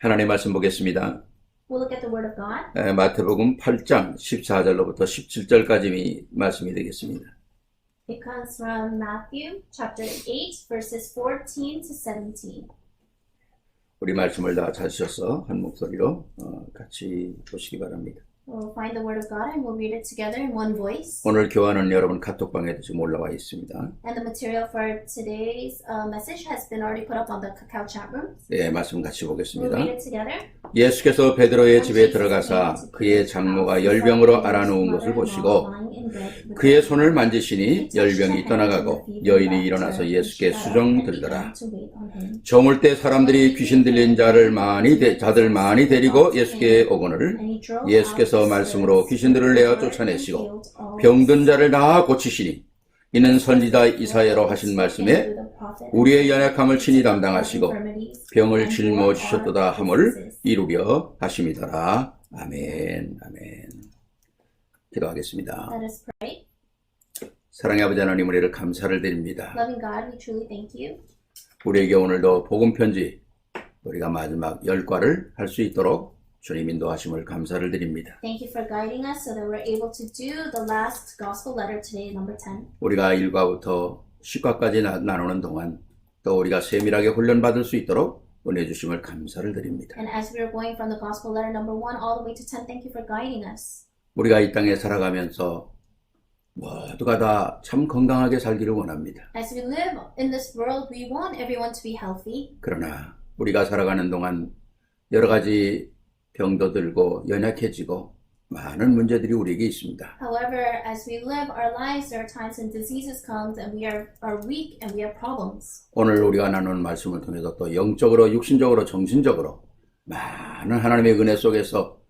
하나님의 말씀 보겠습니다. We'll look at the Word of God. 마태복음 8장 14절로부터 17절까지 말씀이 되겠습니다. It comes from Matthew chapter 8, verses 14 to 17. 우리 말씀을 다 찾으셔서 한 목소리로 같이 보시기 바랍니다. We'll find the Word of God and we'll read it together in one voice. 오늘 교환은 여러분 카톡방에도 지금 올라와 있습니다. And the material for today's message has been already put up on the Kakao chat room. 네, 말씀 같이 We'll 보겠습니다. read it together. 예수께서 베드로의 집에 들어가사 그의 장모가 열병으로 앓아누운 것을 보시고 그의 손을 만지시니 열병이 떠나가고 여인이 일어나서 예수께 수종 들더라. 저물 때 사람들이 귀신 들린 자들 많이 데리고 예수께 오거늘 예수께서 말씀으로 귀신들을 내어 쫓아내시고 병든 자를 다 고치시니 이는 선지자 이사야로 하신 말씀에 우리의 연약함을 친히 담당하시고 병을 짊어지셨도다 함을 이루려 하심이더라. 아멘. 아멘. 기도하겠습니다. Let us pray. 사랑의 아버지 하나님, 우리를 감사를 드립니다. Loving God, we truly thank you. 우리에게 오늘도 복음 편지 우리가 마지막 10과를 할 수 있도록 주님 인도하심을 감사를 드립니다. Thank you for guiding us so that we're able to do the last gospel letter today, number 10. 우리가 1과부터 10과까지 나누는 동안 또 우리가 세밀하게 훈련받을 수 있도록 은혜 주심을 감사를 드립니다. And as we are going from the gospel letter number 1 all the way to 10, thank you for guiding us. 우리가 이 땅에 살아가면서 모두가 다 참 건강하게 살기를 원합니다. As we live in this world, we want everyone to be healthy. 그러나 우리가 살아가는 동안 여러 가지 병도 들고 연약해지고 많은 문제들이 우리에게 있습니다. However, as we live our lives, there are times when diseases come and we are weak and we have problems. 오늘 우리가 나누는 말씀을 통해서 또 영적으로, 육신적으로, 정신적으로 많은 하나님의 은혜 속에서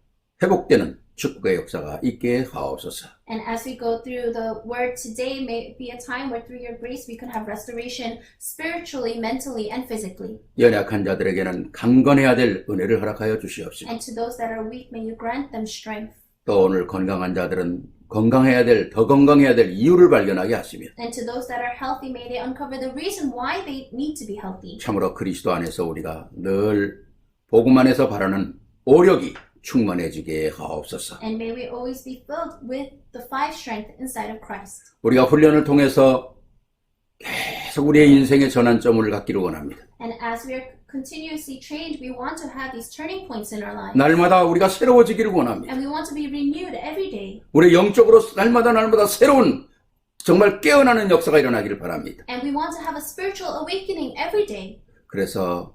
회복되는 축복의 역사가 있게 하옵소서. And as we go through the word today, may be a time where through your grace we could have restoration spiritually, mentally, and physically. 연약한 자들에게는 강건해야 될 은혜를 허락하여 주시옵시고 And to those that are weak, may you grant them strength. 또 오늘 건강한 자들은 더 건강해야 될 이유를 발견하게 하시며 And to those that are healthy, may they uncover the reason why they need to be healthy. 참으로 그리스도 안에서 우리가 늘 복음 안에서 바라는 오력이 충만해지게 하옵소서. And may we always be filled with the five strength inside of Christ. 우리가 훈련을 통해서 계속 우리의 인생의 전환점을 갖기를 원합니다. And as we are continuously trained, we want to have these turning points in our lives. 날마다 우리가 새로워지기를 원합니다. And we want to be renewed every day. 우리 영적으로 날마다 새로운 정말 깨어나는 역사가 일어나기를 바랍니다. And we want to have a spiritual awakening every day. 그래서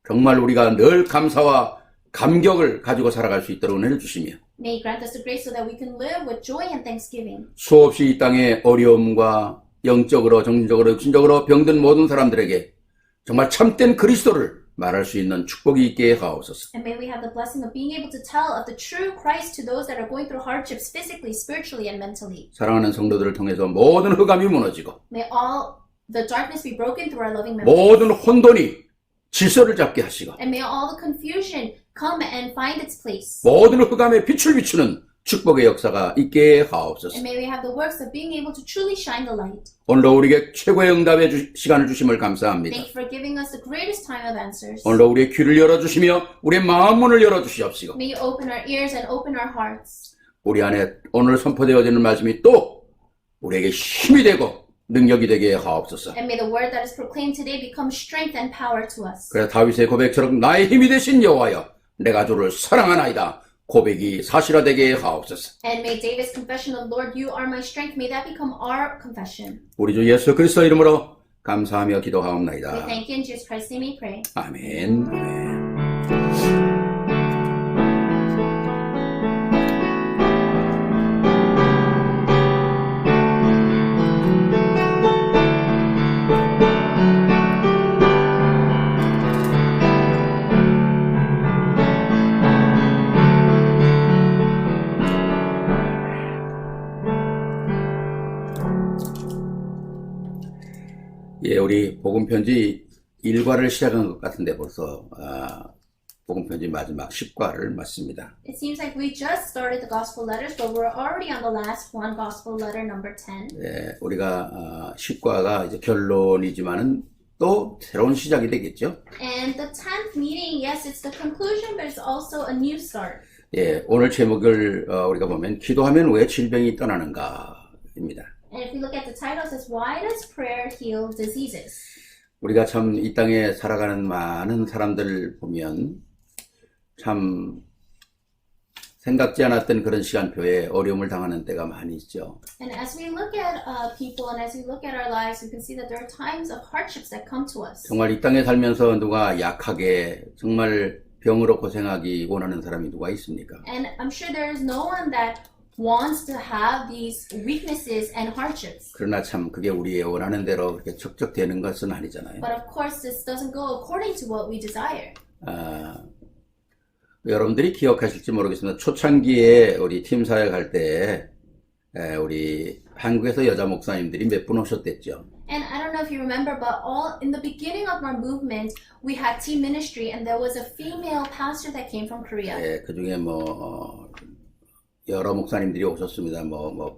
정말 우리가 늘 감사와 감격을 가지고 살아갈 수 있도록 은혜를 주시며 May grant us the grace so that we can live with joy and thanksgiving. 수없이 이 땅의 어려움과 영적으로, 정신적으로, 육신적으로 병든 모든 사람들에게 정말 참된 그리스도를 말할 수 있는 축복이 있게 하옵소서. And may we have the blessing of being able to tell of the true Christ to those that are going through hardships physically, spiritually, and mentally. 사랑하는 성도들을 통해서 모든 흑암이 무너지고 May all the darkness be broken through our loving memory. 모든 혼돈이 질서를 잡게 하시고 And may all the confusion come and find its place. 모든 흑암에 빛을 비추는 축복의 역사가 있게 하옵소서. And may we have the works of being able to truly shine the light. 오늘도 우리에게 최고의 응답의 시간을 주심을 감사합니다. Thank you for giving us the greatest time of answers. 오늘도 우리의 귀를 열어주시며 우리의 마음 문을 열어주시옵시고 May you open our ears and open our hearts. 우리 안에 오늘 선포되어지는 말씀이 또 우리에게 힘이 되고 능력이 되게 하옵소서. And may the word that is proclaimed today become strength and power to us. 그래서 다윗의 고백처럼 나의 힘이 되신 여호와여 내가 주를 사랑하나이다 고백이 사실화되게 하옵소서. And may David's confession of Lord, you are my strength, may that become our confession. 우리 주 예수 그리스도 이름으로 감사하며 We 기도하옵나이다. thank you in Jesus Christ's name we pray. 아멘. 아멘. 예, 우리 복음 편지 1과를 시작한 것 같은데 벌써 복음 편지 마지막 10과를 맞습니다. It seems like we just started the gospel letters, but we're already on the last one, gospel letter number 10. 예, 우리가 10과가 이제 결론이지만은 또 새로운 시작이 되겠죠. And the 10th meeting, yes, it's the conclusion, but it's also a new start. 예, 오늘 제목을 우리가 보면 기도하면 왜 질병이 떠나는가입니다. And if we look at the title, it says, Why does prayer heal diseases? 우리가 참 이 땅에 살아가는 많은 사람들 보면 참 생각지 않았던 그런 시간표에 어려움을 당하는 때가 많이 있죠. And as we look at people and as we look at our lives, we can see that there are times of hardships that come to us. 정말 이 땅에 살면서 누가 약하게 정말 병으로 고생하기 원하는 사람이 누가 있습니까? And I'm sure there is no one that wants to have these weaknesses and hardships. 그러나 참 그게 우리의 원하는 대로 그렇게 척척 되는 것은 아니잖아요. But of course, this doesn't go according to what we desire. 여러분들이 기억하실지 모르겠습니다. 초창기에 우리 팀 사역할 때 우리 한국에서 여자 목사님들이 몇 분 오셨댔죠. And I don't know if you remember, but all in the beginning of our movement, we had team ministry, and there was a female pastor that came from Korea. 예, 그 중에 여러 목사님들이 오셨습니다.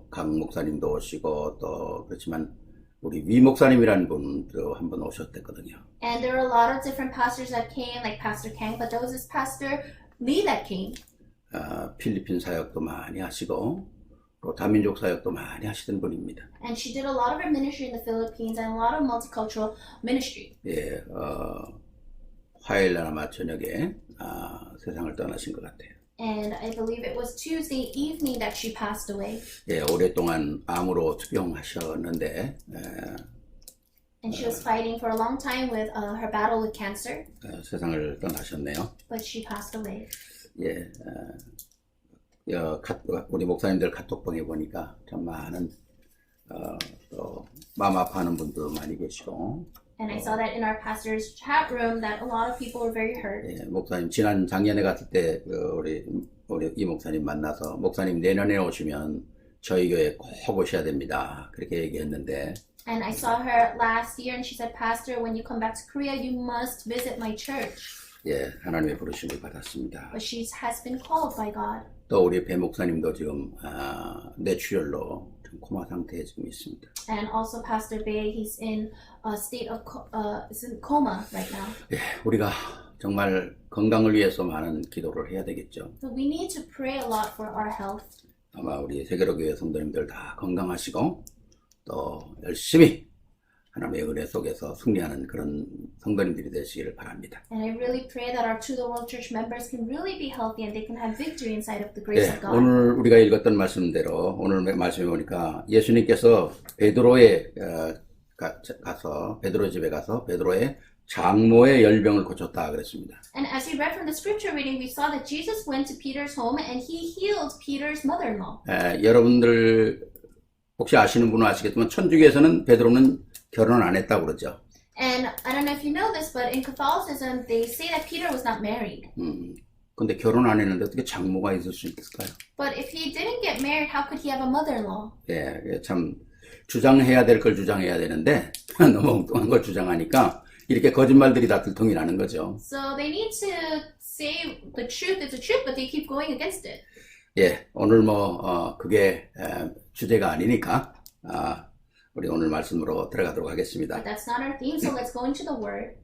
강 목사님도 오시고 또 그렇지만 우리 위 목사님이라는 분도 한 번 오셨댔거든요. And there were a lot of different pastors that came, like Pastor Kang, but there was this Pastor Lee that came. 필리핀 사역도 많이 하시고 또 다민족 사역도 많이 하시던 분입니다. And she did a lot of her ministry in the Philippines and a lot of multicultural ministry. 예, 화요일날 아마 저녁에 세상을 떠나신 것 같아요. And I believe it was Tuesday evening that she passed away. 예, 오랫동안 암으로 투병하셨는데 And she was fighting for a long time with her battle with cancer, 세상을 떠나셨네요. but she passed away. 예, 우리 목사님들 카톡방에 보니까 참 많은 또 마음 아파하는 분도 많이 계시고. And I saw that in our pastor's chat room that a lot of people were very hurt. 예, 목사님 지난 작년에 갔을 때 우리 이 목사님 만나서 목사님 내년에 오시면 저희 교회 꼭 오셔야 됩니다. 그렇게 얘기했는데. And I saw her last year and she said, Pastor, when you come back to Korea, you must visit my church. 예, 하나님의 부르심을 받았습니다. But she has been called by God. 또 우리 배 목사님도 지금 뇌출혈로 좀 코마 상태에 지금 있습니다. And also Pastor Bae, he's in a state of is in coma right now. 예, 우리가 정말 건강을 위해서 많은 기도를 해야 되겠죠. So we need to pray a lot for our health. 아마 우리 세계로 교회 성도님들 다 건강하시고 또 열심히 하나님의 은혜 속에서 승리하는 그런 성도님들이 되시기를 바랍니다. And I really pray that our To The World Church members can really be healthy and they can have victory inside of the grace 네, of God. 오늘 우리가 읽었던 말씀대로 오늘 말씀해 보니까 예수님께서 베드로의 가서 베드로 집에 가서 베드로의 장모의 열병을 고쳤다 그랬습니다. And as we read from the scripture reading, we saw that Jesus went to Peter's home and he healed Peter's mother-in-law. 여러분들 혹시 아시는 분은 아시겠지만 천주교에서는 베드로는 결혼 안 했다고 그러죠. And I don't know if you know this, but in Catholicism, they say that Peter was not married. 근데 결혼 안 했는데 어떻게 장모가 있을 수 있을까요? But if he didn't get married, how could he have a mother-in-law? 예, 참 주장해야 될 걸 주장해야 되는데 너무 엉뚱한 걸 주장하니까 이렇게 거짓말들이 다 들통이 나는 거죠. So they need to say the truth is the truth, but they keep going against it. 예, 오늘 그게 주제가 아니니까 우리 오늘 말씀으로 들어가도록 하겠습니다. But that's not our theme, so let's go into the word.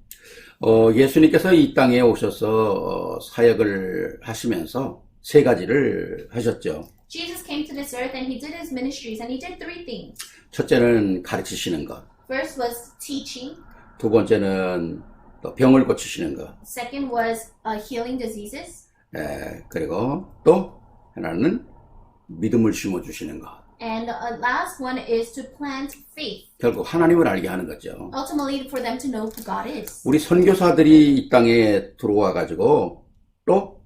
예수님께서 이 땅에 오셔서 사역을 하시면서 세 가지를 하셨죠. Jesus came to this earth and he did his ministries and he did three things. 첫째는 가르치시는 것. First was teaching. 두 번째는 또 병을 고치시는 것. Second was healing diseases. 그리고 또 하나는 믿음을 심어주시는 것. And the last one is to plant faith. 결국 하나님을 알게 하는 거죠. Ultimately for them to know who God is. 우리 선교사들이 이 땅에 들어와 가지고 또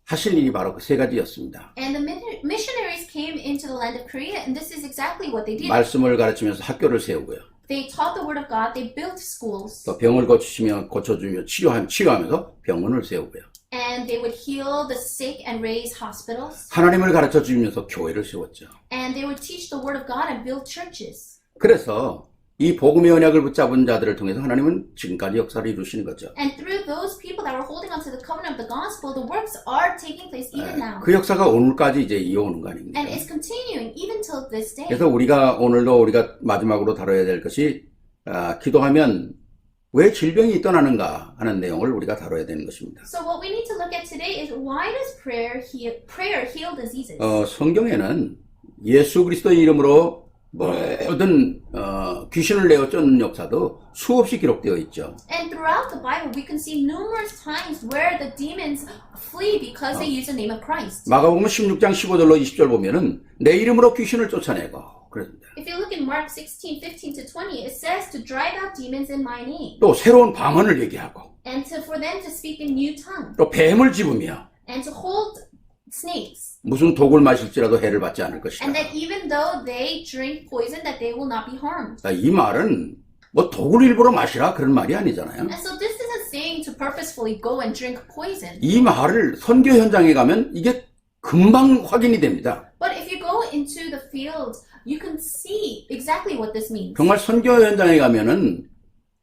하실 일이 바로 그 세 가지였습니다. And the missionaries came into the land of Korea and this is exactly what they did. 말씀을 가르치면서 학교를 세우고요. They taught the word of God, they built schools. 또 병을 고쳐주며 치료하면서 병원을 세우고요. And they would heal the sick and raise hospitals. 하나님을 가르쳐 주면서 교회를 세웠죠. And they would teach the word of God and build churches. 그래서 이 복음의 언약을 붙잡은 자들을 통해서 하나님은 지금까지 역사를 이루시는 거죠. And through those people that were holding on to the covenant of the gospel, the works are taking place even now. 그 역사가 오늘까지 이제 이어오는 거 아닙니까? And it's continuing even till this day. 그래서 오늘도 우리가 마지막으로 다뤄야 될 것이 기도하면 왜 질병이 떠나는가 하는 내용을 우리가 다뤄야 되는 것입니다. So what we need to look at today is why does prayer heal diseases? 성경에는 예수 그리스도의 이름으로 모든 귀신을 내어 쫓는 역사도 수없이 기록되어 있죠. And throughout the Bible, we can see numerous times where the demons flee because they use the name of Christ. 마가복음 16장 15절로 20절 보면은 내 이름으로 귀신을 쫓아내고 그랬습니다. If you look in Mark 16, 15 to 20, it says to drive out demons in my name, 또 새로운 방언을 얘기하고 and for them to speak in new tongue, 또 뱀을 집으며 and to hold snakes, 무슨 독을 마실지라도 해를 받지 않을 것이다. and that even though they drink poison, that they will not be harmed. 이 말은 뭐 독을 일부러 마시라 그런 말이 아니잖아요. And so this isn't saying to purposefully go and drink poison. 이 말을 선교 현장에 가면 이게 금방 확인이 됩니다. But if you go into the field, you can see exactly what this means. 정말 선교 현장에 가면은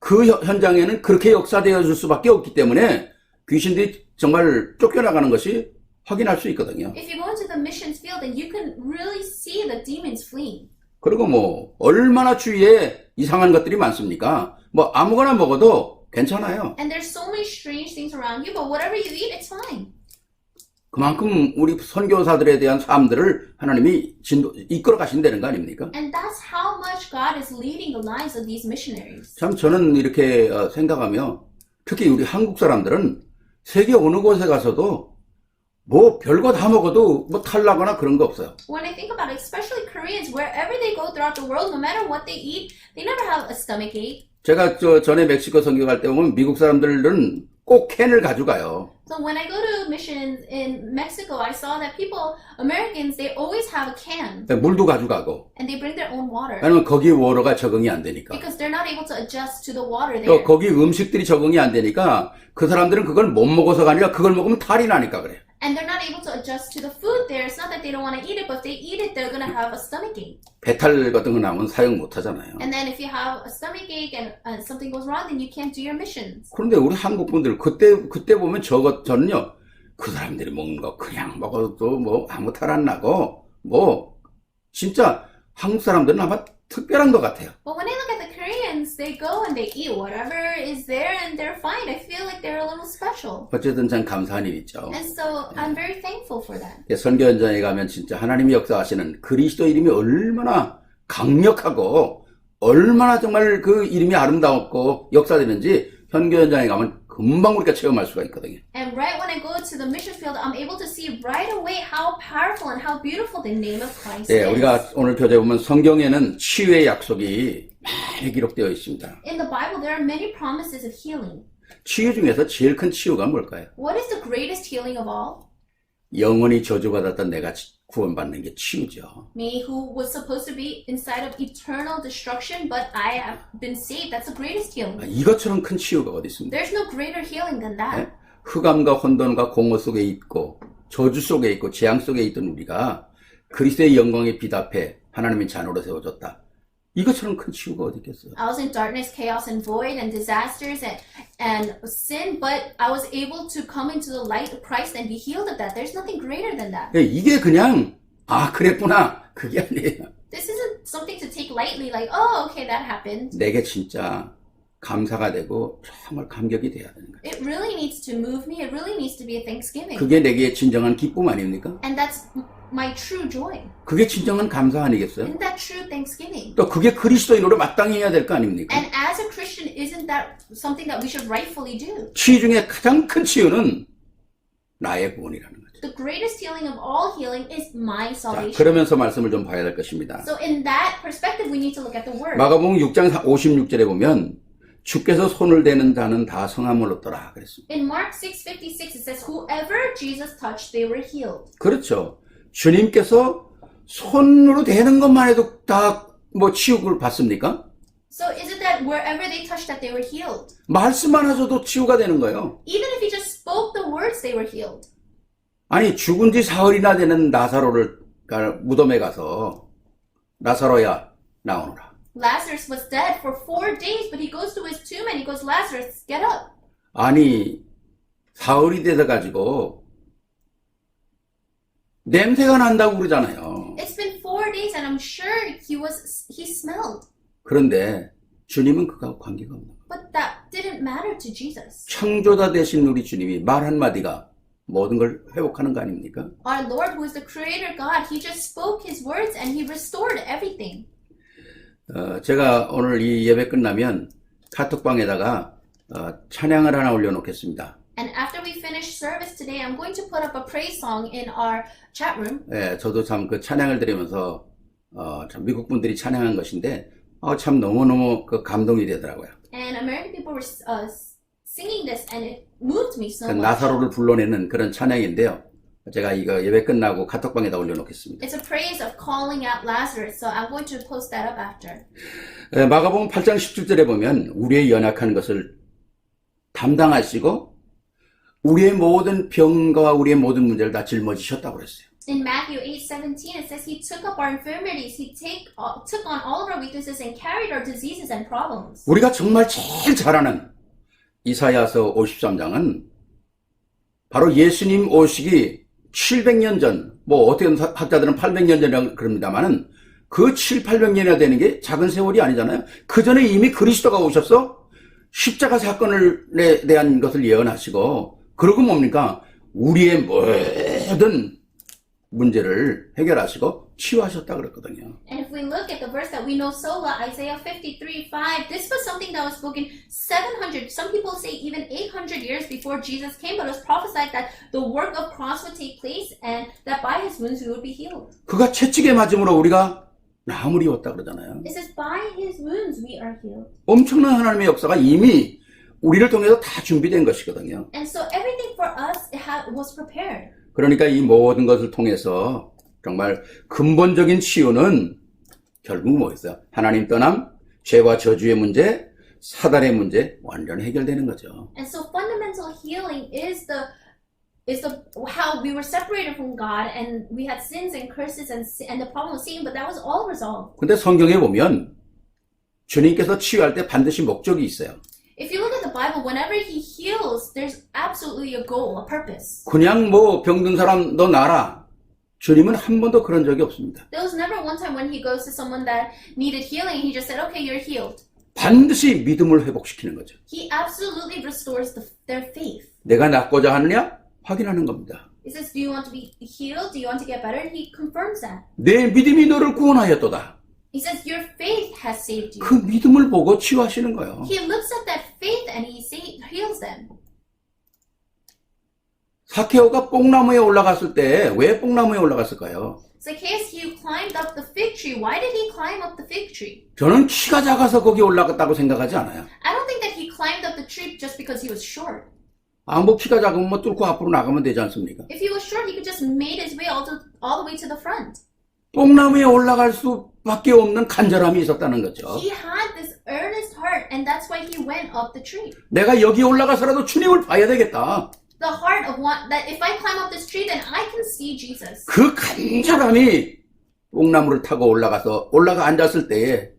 그 현장에는 그렇게 역사되어질 수밖에 없기 때문에 귀신들이 정말 쫓겨나가는 것이 확인할 수 있거든요. If you go into the missions field, then you can really see the demons fleeing. 그리고 뭐 얼마나 주위에 이상한 것들이 많습니까? 뭐 아무거나 먹어도 괜찮아요. And there's so many strange things around you, but whatever you eat, it's fine. 그만큼 우리 선교사들에 대한 삶들을 하나님이 이끌어 가신다는 거 아닙니까? And that's how much God is leading the lives of these missionaries. 참 저는 이렇게 생각하며 특히 우리 한국 사람들은 세계 어느 곳에 가서도 뭐 별거 다 먹어도 뭐 탈나거나 그런 거 없어요. When I think about it, especially Koreans, wherever they go throughout the world, no matter what they eat, they never have a stomach ache. 제가 전에 멕시코 선교 갈 때 보면 미국 사람들은 꼭 캔을 가져가요. So when I go to missions in Mexico, I saw that people, Americans, they always have a can 물도 가져가고. and they bring their own water 왜냐면 거기 워러가 적응이 안 되니까. because they're not able to adjust to the water 또 there. 거기 음식들이 적응이 안 되니까 그 사람들은 그걸 못 먹어서가 아니라 그걸 먹으면 탈이 나니까 그래요. And they're not able to adjust to the food there. It's not that they don't want to eat it, but if they eat it, they're going to have a stomach ache. 배탈 같은 거 나오면 사용 못 하잖아요. And then if you have a stomach ache and something goes wrong, then you can't do your missions. 그런데 우리 한국 분들 그때 보면 저는요 그 사람들이 먹는 거 그냥 먹어도 뭐 아무 탈 안 나고 뭐 진짜 한국 사람들은 아마 특별한 것 같아요. But when I look at the Koreans, they go and they eat whatever is there and they're fine. I feel like they're a little special. 어쨌든 참 감사한 일이죠. And so I'm very thankful for that. 선교 현장에 가면 진짜 하나님이 역사하시는 그리스도 이름이 얼마나 강력하고 얼마나 정말 그 이름이 아름다웠고 역사되는지 선교 현장에 가면 금방 우리가 체험할 수가 있거든요. And right when I go to the mission field, I'm able to see right away how powerful and how beautiful the name of Christ 네, is. 우리가 오늘 교재 보면 성경에는 치유의 약속이 많이 기록되어 있습니다. In the Bible, there are many promises of healing. 치유 중에서 제일 큰 치유가 뭘까요? What is the greatest healing of all? 영원히 저주받았던 내가 구원받는 게 치유죠. Me, who was supposed to be inside of eternal destruction, but I have been saved. That's the greatest healing. 이것처럼 큰 치유가 어디 있습니까? There's no greater healing than that. 흑암과 혼돈과 공허 속에 있고 저주 속에 있고 재앙 속에 있던 우리가 그리스도의 영광에 빛 앞에 하나님의 자녀로 세워졌다. 이것처럼 큰 치유가 어디 있겠어요? I was in darkness, chaos, and void, and disasters, and sin, but I was able to come into the light of Christ and be healed of that. There's nothing greater than that. 이게 그냥 그랬구나 그게 아니에요. This isn't something to take lightly, like, oh, okay, that happened. 내게 진짜 감사가 되고 정말 감격이 돼야 되는 거예요. It really needs to move me. It really needs to be a thanksgiving. 그게 내게 진정한 기쁨 아닙니까? And that's my true joy. 그게 진정한 감사 아니겠어요? Isn't that true thanksgiving? 또 그게 그리스도인으로 마땅히 해야 될 거 아닙니까? And as a Christian, isn't that something that we should rightfully do? 치유 중에 가장 큰 치유는 나의 구원이라는 거죠. The greatest healing of all healing is my 자, salvation. 그러면서 말씀을 좀 봐야 될 것입니다. So in that perspective, we need to look at the word. 마가복음 6장 56절에 보면 주께서 손을 대는 자는 다 성함을 얻더라 그랬습니다. In Mark 6:56, it says, whoever Jesus touched, they were healed. 그렇죠. 주님께서 손으로 대는 것만 해도 다 뭐 치유를 받습니까? So is it that wherever they touched that they were healed? 말씀만 하셔도 치유가 되는 거예요. Even if he just spoke the words, they were healed. 아니 죽은 지 사흘이나 되는 나사로를 무덤에 가서 나사로야 나오너라. Lazarus was dead for 4 days, but he goes to his tomb and he goes, Lazarus, get up. 아니 사흘이 돼서 가지고 냄새가 난다고 그러잖아요. It's been 4 days and I'm sure he smelled. 그런데 주님은 그거하고 관계가 없는 거예요. But that didn't matter to Jesus. 창조자 되신 우리 주님이 말 한마디가 모든 걸 회복하는 거 아닙니까? Our Lord, who is the Creator God, He just spoke His words and He restored everything. 제가 오늘 이 예배 끝나면 카톡방에다가 찬양을 하나 올려놓겠습니다. And after we finish service today, I'm going to put up a praise song in our chat room. 예, 저도 참 그 찬양을 들으면서 참 미국 분들이 찬양한 것인데 참 너무너무 그 감동이 되더라고요. And American people were singing this, and it moved me so 그 much. 나사로를 불러내는 그런 찬양인데요. 제가 이거 예배 끝나고 카톡방에다 올려놓겠습니다. It's a praise of calling out Lazarus, so I'm going to post that up after. 마가복음 8장 17절에 보면 우리의 연약한 것을 담당하시고 우리의 모든 병과 우리의 모든 문제를 다 짊어지셨다고 그랬어요. In Matthew 8:17, it says He took up our infirmities, He took on all of our weaknesses and carried our diseases and problems. 우리가 정말 제일 잘 아는 이사야서 53장은 바로 예수님 오시기 700년 전, 뭐 어떤 학자들은 800년 전이라고 그럽니다만은 그 800년이나 되는 게 작은 세월이 아니잖아요. 그 전에 이미 그리스도가 오셔서 십자가 사건에 대한 것을 예언하시고 그러고 뭡니까? 우리의 모든 문제를 해결하시고 치유하셨다 그랬거든요. And if we look at the verse that we know so well, Isaiah 53:5, this was something that was spoken 700, some people say even 800 years before Jesus came, but it was prophesied that the work of cross would take place and that by His wounds we would be healed. 그가 채찍에 맞음으로 우리가 나음을 입었다 그러잖아요. It says by His wounds we are healed. 엄청난 하나님의 역사가 이미 우리를 통해서 다 준비된 것이거든요. And so everything for us was prepared. 그러니까 이 모든 것을 통해서 정말 근본적인 치유는 결국 뭐였어요? 하나님 떠남, 죄와 저주의 문제, 사단의 문제 완전히 해결되는 거죠. And so fundamental healing is the how we were separated from God and we had sins and curses and the problem of sin, but that was all resolved. 근데 성경에 보면 주님께서 치유할 때 반드시 목적이 있어요. If you look at the Bible, whenever He heals, there's absolutely a goal, a purpose. 그냥 뭐 병든 사람 너 나라. 주님은 한 번도 그런 적이 없습니다. There was never one time when He goes to someone that needed healing and He just said, okay, you're healed. 반드시 믿음을 회복시키는 거죠. He absolutely restores their faith. 내가 낫고자 하느냐? 확인하는 겁니다. He says, do you want to be healed? Do you want to get better? And He confirms that. 내 믿음이 너를 구원하였도다. He says, your faith has saved you. 그 믿음을 보고 치유하시는 거예요. He looks at that faith and He heals them. 사케오가 뽕나무에 올라갔을 때 왜 뽕나무에 올라갔을까요? Zacchaeus, he climbed up the fig tree. Why did he climb up the fig tree? 저는 키가 작아서 거기 올라갔다고 생각하지 않아요. I don't think that he climbed up the tree just because he was short. 뭐 키가 작으면 뭐 뚫고 앞으로 나가면 되지 않습니까? If he was short, he could just made his way all the way to the front. 뽕나무에 올라갈 수밖에 없는 간절함이 있었다는 거죠. He had this earnest heart, and that's why he went up the tree. 내가 여기 올라가서라도 주님을 봐야 되겠다. The heart of one that if I climb up this tree, then I can see Jesus. 그 간절함이 뽕나무를 타고 올라가 앉았을 때에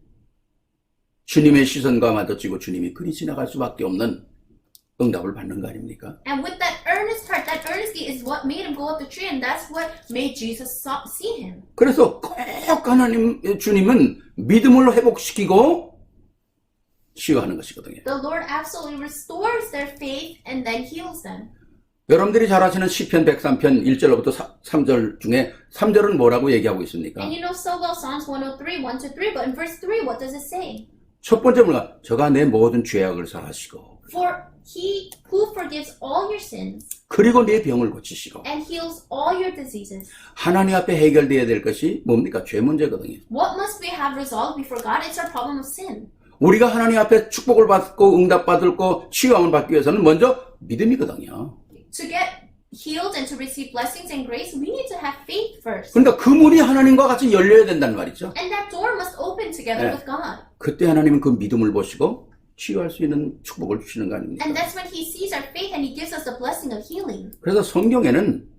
주님의 시선과 마주치고 주님이 그리 지나갈 수밖에 없는 응답을 받는 거 아닙니까? And with that earnest heart, that earnesty is what made him go up the tree, and that's what made Jesus see him. 그래서 꼭 하나님 주님은 믿음을 회복시키고 치유하는 것이거든요. The Lord absolutely restores their faith and then heals them. 여러분들이 잘 아시는 시편 103편 1절로부터 3절 중에 3절은 뭐라고 얘기하고 있습니까? And you know so well Psalms 103, 1-3, but in verse 3, what does it say? 첫 번째 뭐가? 저가 내 모든 죄악을 사하시고 For He who forgives all your sins 그리고 내 병을 고치시고 and heals all your diseases. 하나님 앞에 해결돼야 될 것이 뭡니까? 죄 문제거든요. What must we have resolved before God? It's our problem of sin. 우리가 하나님 앞에 축복을 받고 응답받고 치유함을 받기 위해서는 먼저 믿음이거든요. To get healed and to receive blessings and grace, we need to have faith first. 그러니까 그 문이 하나님과 같이 열려야 된다는 말이죠. And that door must open together with God. 그때 하나님은 그 믿음을 보시고 치유할 수 있는 축복을 주시는 거 아닙니까? And that's when He sees our faith and He gives us the blessing of healing. 그래서 성경에는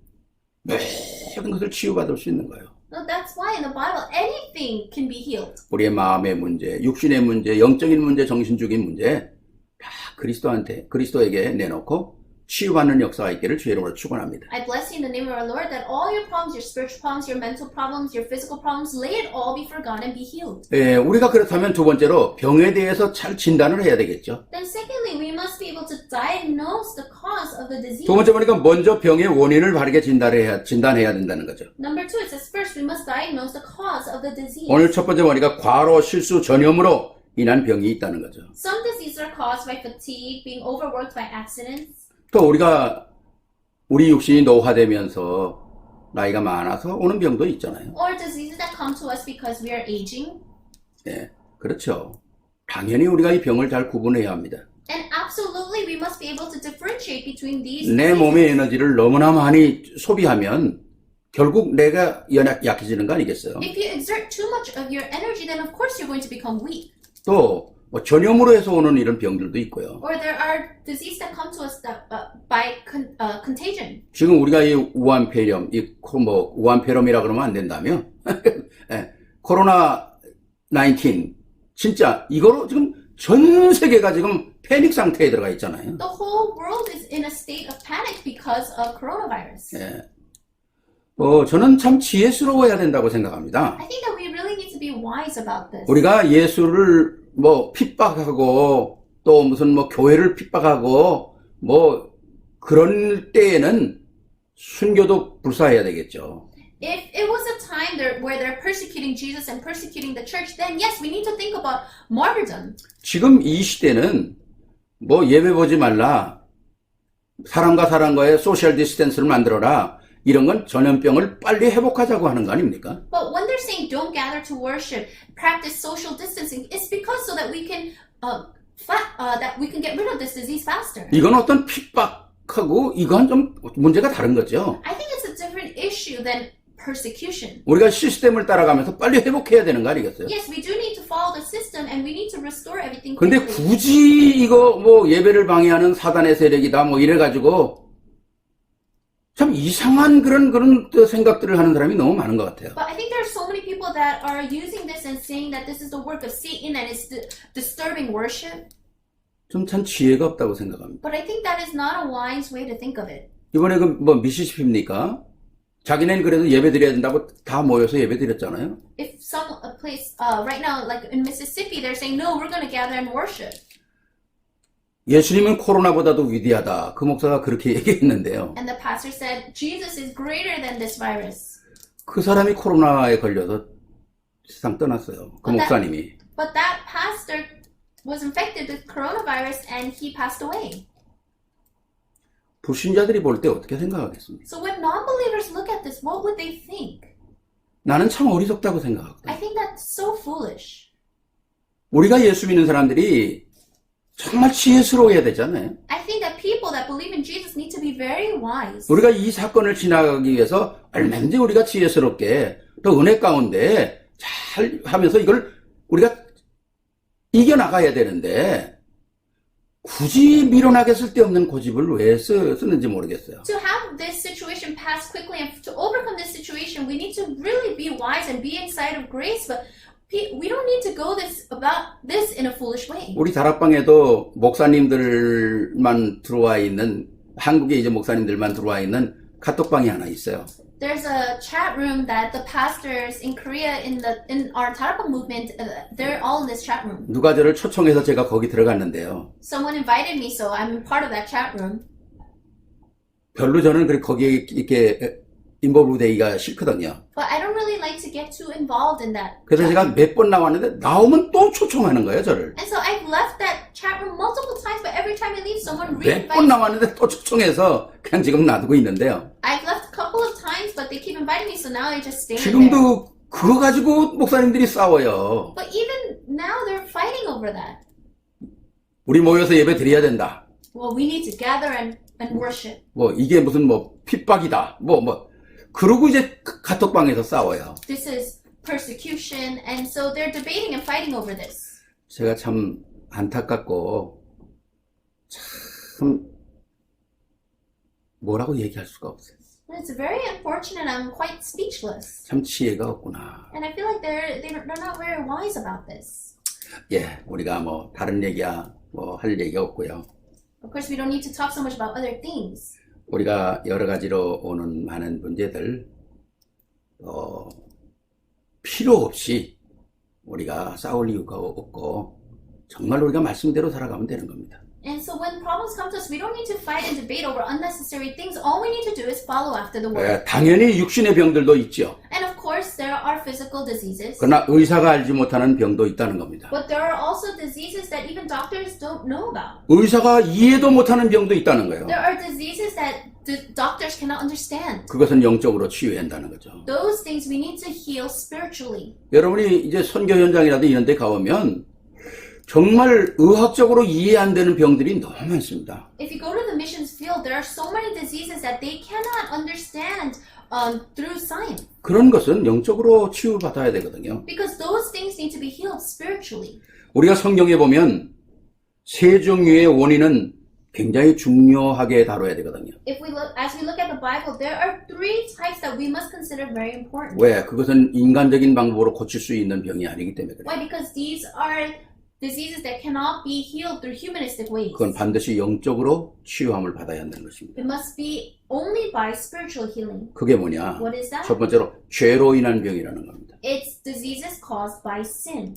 모든 것을 치유받을 수 있는 거예요. So that's why in the Bible, anything can be healed. 우리의 마음의 문제, 육신의 문제, 영적인 문제, 정신적인 문제 다 그리스도에게 내놓고 치유받는 역사가 있기를 주의 이름으로 축원합니다. I bless you in the name of our Lord that all your problems, your spiritual problems, your mental problems, your physical problems, lay it all before God and be healed. 예, 우리가 그렇다면 두 번째로 병에 대해서 잘 진단을 해야 되겠죠. Then secondly, we must be able to diagnose the cause of the disease. 두 번째 보니까 먼저 병의 원인을 바르게 진단해야 된다는 거죠. Number two, it says first we must diagnose the cause of the disease. 오늘 첫 번째 보니까 과로, 실수, 전염으로 인한 병이 있다는 거죠. Some diseases are caused by fatigue, being overworked by accidents. 또 우리 육신이 노화되면서 나이가 많아서 오는 병도 있잖아요. Or diseases that come to us because we are aging. 예, 그렇죠. 당연히 우리가 이 병을 잘 구분해야 합니다. And absolutely, we must be able to differentiate between these 내 diseases. 몸의 에너지를 너무나 많이 소비하면 결국 내가 약해지는 거 아니겠어요? If you exert too much of your energy, then of course you're going to become weak. 또 전염으로 해서 오는 이런 병들도 있고요. Or there are diseases that come to us that, by contagion. 지금 우리가 이 우한폐렴, 우한폐렴이라 그러면 안 된다며? 예, 코로나 19 진짜 이거로 지금 전 세계가 지금 패닉 상태에 들어가 있잖아요. The whole world is in a state of panic because of coronavirus. 예. 저는 참 지혜스러워야 된다고 생각합니다. I think that we really need to be wise about this. 우리가 예수를 핍박하고 또 무슨 교회를 핍박하고 그런 때에는 순교도 불사해야 되겠죠. If it was a time where they're persecuting Jesus and persecuting the church, then yes, we need to think about martyrdom. 지금 이 시대는 예배 보지 말라, 사람과 사람과의 소셜 디스턴스를 만들어라, 이런 건 전염병을 빨리 회복하자고 하는 거 아닙니까? But when they're saying don't gather to worship, practice social distancing, it's because so that we can get rid of this disease faster. 이건 어떤 핍박하고 이건 좀 문제가 다른 거죠. I think it's a different issue than persecution. 우리가 시스템을 따라가면서 빨리 회복해야 되는 거 아니겠어요? Yes, we do need to follow the system and we need to restore everything 근데 quickly. 굳이 이거 예배를 방해하는 사단의 세력이다 이래가지고 참 이상한 그런 생각들을 하는 사람이 너무 많은 것 같아요. But I think there are so many people that are using this and saying that this is the work of Satan and it's disturbing worship. 좀 참 지혜가 없다고 생각합니다. But I think that is not a wise way to think of it. 이번에 미시시피입니까? 자기네는 그래도 예배 드려야 된다고 다 모여서 예배 드렸잖아요. If a place right now, like in Mississippi, they're saying no, we're going to gather and worship. 예수님은 코로나보다도 위대하다. 그 목사가 그렇게 얘기했는데요. And the pastor said Jesus is greater than this virus. 그 사람이 코로나에 걸려서 세상 떠났어요. 그 목사님이. But that pastor was infected with coronavirus and he passed away. 불신자들이 볼 때 어떻게 생각하겠습니까? So when non-believers look at this, what would they think? 나는 참 어리석다고 생각하거든. I think that's so foolish. 우리가 예수 믿는 사람들이 정말 지혜스러워야 되잖아요. I think that people that believe in Jesus need to be very wise. 우리가 이 사건을 지나가기 위해서 얼마든지 우리가 지혜스럽게 또 은혜 가운데 잘 하면서 이걸 우리가 이겨나가야 되는데 굳이 밀어나게 쓸데없는 고집을 왜 쓰는지 모르겠어요. To have this situation pass quickly and to overcome this situation, we need to really be wise and be inside of grace. But we don't need to go about this in a foolish way. 우리 다락방에도 목사님들만 들어와 있는 한국에 이제 목사님들만 들어와 있는 카톡방이 하나 있어요. There's a chat room that the pastors in Korea in our Tarapang movement, they're all in this chat room. 누가 저를 초청해서 제가 거기 들어갔는데요. Someone invited me, so I'm part of that chat room. 별로 저는 거기에 이렇게 인볼브 되기가 싫거든요. But I don't really like to get too involved in that. 그래서 제가 몇 번 나왔는데 나오면 또 초청하는 거예요, 저를. And so I've left that chat room multiple times, but every time I leave, someone 몇 번 re-invites me. 나왔는데 또 초청해서 그냥 지금 놔두고 있는데요. I've left a couple of times, but they keep inviting me, so now I just stay there. 지금도 그거 가지고 목사님들이 싸워요. But even now, they're fighting over that. 우리 모여서 예배 드려야 된다. Well, we need to gather and worship. 이게 무슨 핍박이다. 그러고 이제 카톡방에서 싸워요. This is persecution, and so they're debating and fighting over this. 제가 참 안타깝고 참 뭐라고 얘기할 수가 없어요. And it's very unfortunate. I'm quite speechless, 참 지혜가 없구나. and I feel like they're not very wise about this. 예, 우리가 다른 얘기야 할 얘기가 없고요. Of course, we don't need to talk so much about other things. 우리가 여러 가지로 오는 많은 문제들 필요 없이 우리가 싸울 이유가 없고 정말 우리가 말씀대로 살아가면 되는 겁니다. And so when problems come to us, we don't need to fight and debate over unnecessary things. All we need to do is follow after the word. 당연히 육신의 병들도 있죠. And of course, there are physical diseases. 그러나 의사가 알지 못하는 병도 있다는 겁니다. But there are also diseases that even doctors don't know about. 의사가 이해도 못하는 병도 있다는 거예요. There are diseases that the doctors cannot understand. 그것은 영적으로 치유해야 한다는 거죠. Those things we need to heal spiritually. 여러분이 이제 선교 현장이라도 이런 데 가보면 정말 의학적으로 이해 안 되는 병들이 너무 많습니다. If you go to the missions field, there are so many diseases that they cannot understand through science. 그런 것은 영적으로 치유받아야 되거든요. Because those things need to be healed spiritually. 우리가 성경에 보면 세 종류의 원인은 굉장히 중요하게 다뤄야 되거든요. If we look, as we look at the Bible, there are three types that we must consider very important. 왜? 그것은 인간적인 방법으로 고칠 수 있는 병이 아니기 때문에 그래요. Why? Because these are diseases that cannot be healed through humanistic ways. 그건 반드시 영적으로 치유함을 받아야 한다는 것입니다. It must be only by spiritual healing. 그게 뭐냐? What is that? 첫 번째로 죄로 인한 병이라는 겁니다. It's diseases caused by sin.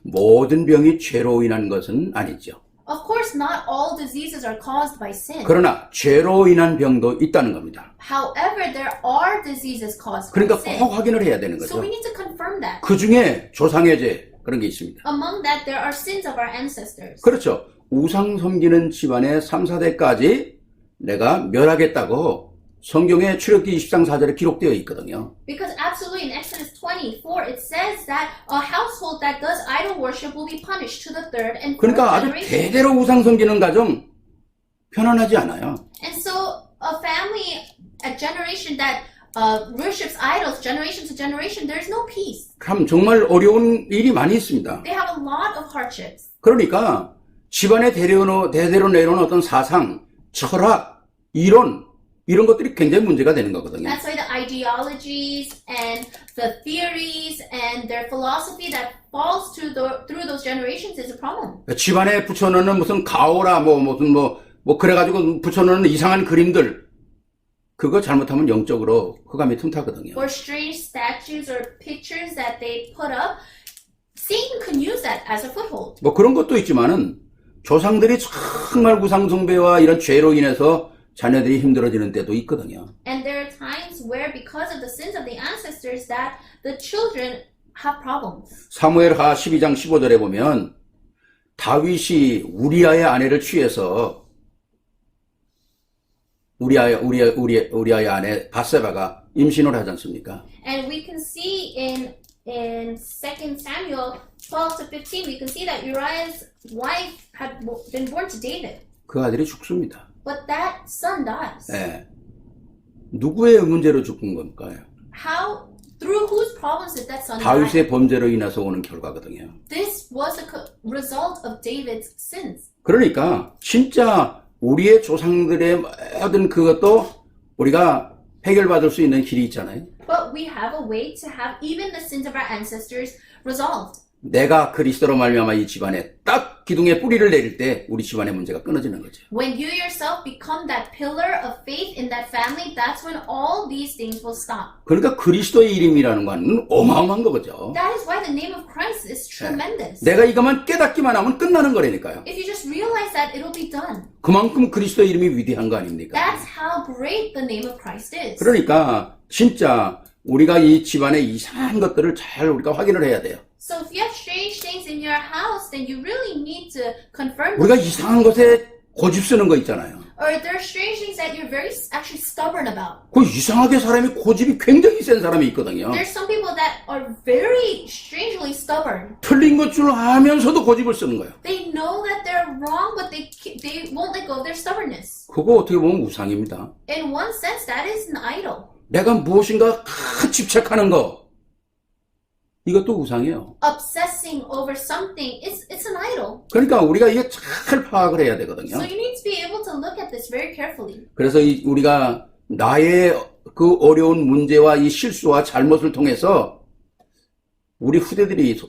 모든 병이 죄로 인한 것은 아니죠. Of course, not all diseases are caused by sin. 그러나 죄로 인한 병도 있다는 겁니다. However, there are diseases caused by 그러니까 sin. 꼭 확인을 해야 되는 So 거죠. we need to confirm that. 그 중에 조상의 죄 그런 게 있습니다. Among that, there are sins of our ancestors. 그렇죠. 우상 섬기는 집안의 3, 4대까지 내가 멸하겠다고 성경에 출애굽기 20장 4절에 기록되어 있거든요. Because absolutely in Exodus 24, it says that a household that does idol worship will be punished to the third and fourth 그러니까 아주 generation. 대대로 우상 섬기는 가정 편안하지 않아요. And so a family, a generation that worships idols, generation to generation, there's no peace. 참 정말 어려운 일이 많이 있습니다. They have a lot of hardships. 그러니까 집안에 대대로 내려오는 어떤 사상, 철학, 이론 이런 것들이 굉장히 문제가 되는 거거든요. That's why the ideologies and the theories and their philosophy that falls through those generations is a problem. 집안에 붙여놓는 무슨 가오라 무슨 그래가지고 붙여놓는 이상한 그림들 그거 잘못하면 영적으로 흑암이 틈타거든요. Or strange statues or pictures that they put up, Satan can use that as a foothold. 뭐 그런 것도 있지만은 조상들이 정말 우상 숭배와 이런 죄로 인해서 자녀들이 힘들어지는 때도 있거든요. And there are times where because of the sins of the ancestors that the children have problems. 사무엘하 12장 15절에 보면 다윗이 우리아의 아내를 취해서 우리아의 아내 바세바가 임신을 하지 않습니까? And we can see in 2 Samuel 12 to 15, we can see that Uriah's wife had been born to David. 그 아들이 죽습니다. But that son dies. 예. 누구의 문제로 죽은 걸까요? How, through whose problems did that son die? 다윗의 범죄로 인해서 오는 결과거든요. This was a result of David's sins. 그러니까 진짜 우리의 조상들의 모든 그것도 우리가 해결받을 수 있는 길이 있잖아요. But we have a way to have even the sins of our ancestors resolved. 내가 그리스도로 말미암아 이 집안에 딱 기둥에 뿌리를 내릴 때 우리 집안의 문제가 끊어지는 거죠. When you yourself become that pillar of faith in that family, that's when all these things will stop. 그러니까 그리스도의 이름이라는 건 어마어마한 거죠. That is why the name of Christ is tremendous. 내가 이것만 깨닫기만 하면 끝나는 거라니까요. If you just realize that, it'll be done. 그만큼 그리스도의 이름이 위대한 거 아닙니까? That's how great the name of Christ is. 그러니까 진짜 우리가 이 집안의 이상한 것들을 잘 우리가 확인을 해야 돼요. So if you have strange things in your house, then you really need to confirm 우리가 them. 이상한 것에 고집 쓰는 거 있잖아요. Or there are strange things that you're very actually stubborn about. 그 이상하게 사람이 고집이 굉장히 센 사람이 있거든요. There's some people that are very strangely stubborn. 틀린 것 줄 알면서도 고집을 쓰는 거예요. They know that they're wrong, but they won't let go of their stubbornness. 그거 어떻게 보면 우상입니다. In one sense, that is an idol. 내가 무엇인가 집착하는 거 이것도 우상이에요. Obsessing over something, it's an idol. 그러니까 우리가 이게 잘 파악을 해야 되거든요. So you need to be able to look at this very carefully. 그래서 우리가 나의 그 어려운 문제와 이 실수와 잘못을 통해서 우리 후대들이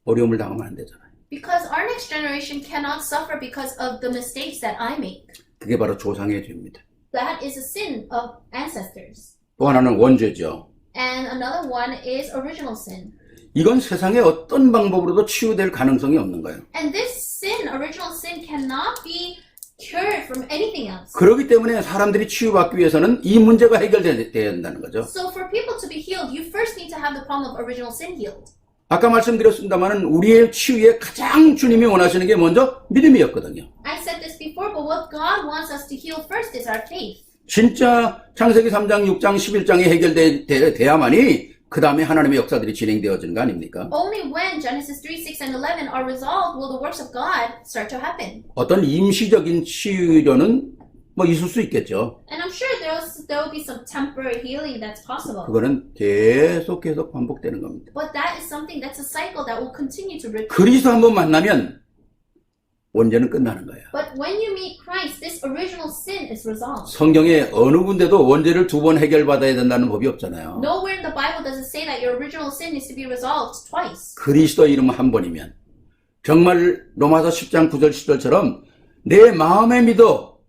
어려움을 당하면 안 되잖아요. Because our next generation cannot suffer because of the mistakes that I make. 그게 바로 조상의 죄입니다. That is a sin of ancestors. 또 하나는 원죄죠. And another one is original sin. 이건 세상의 어떤 방법으로도 치유될 가능성이 없는 거예요. And this sin, original sin, cannot be cured from anything else. 그렇기 때문에 사람들이 치유받기 위해서는 이 문제가 해결돼야 된다는 거죠. So for people to be healed, you first need to have the problem of original sin healed. 아까 말씀드렸습니다마는 우리의 치유에 가장 주님이 원하시는 게 먼저 믿음이었거든요. I said this before, but what God wants us to heal first is our faith. 진짜 창세기 3장, 6장, 11장이 해결돼야만이 그 다음에 하나님의 역사들이 진행되어지는 거 아닙니까? Only when Genesis 3, 6, and 11 are resolved will the works of God start to happen. 어떤 임시적인 치유료는 뭐 있을 수 있겠죠. And I'm sure there will be some temporary healing that's possible. 그거는 계속 반복되는 겁니다. But that is something that's a cycle that will continue to repeat. 그리스도 한번 만나면 원죄는 끝나는 거예요. But when you meet Christ, this original sin is resolved. 성경에 어느 군데도 원죄를 2번 해결받아야 된다는 법이 없잖아요. Nowhere in the Bible does it say that your original sin is to be resolved twice. 그리스도 이름 한 번이면 정말 로마서 10장 9절 10절처럼 내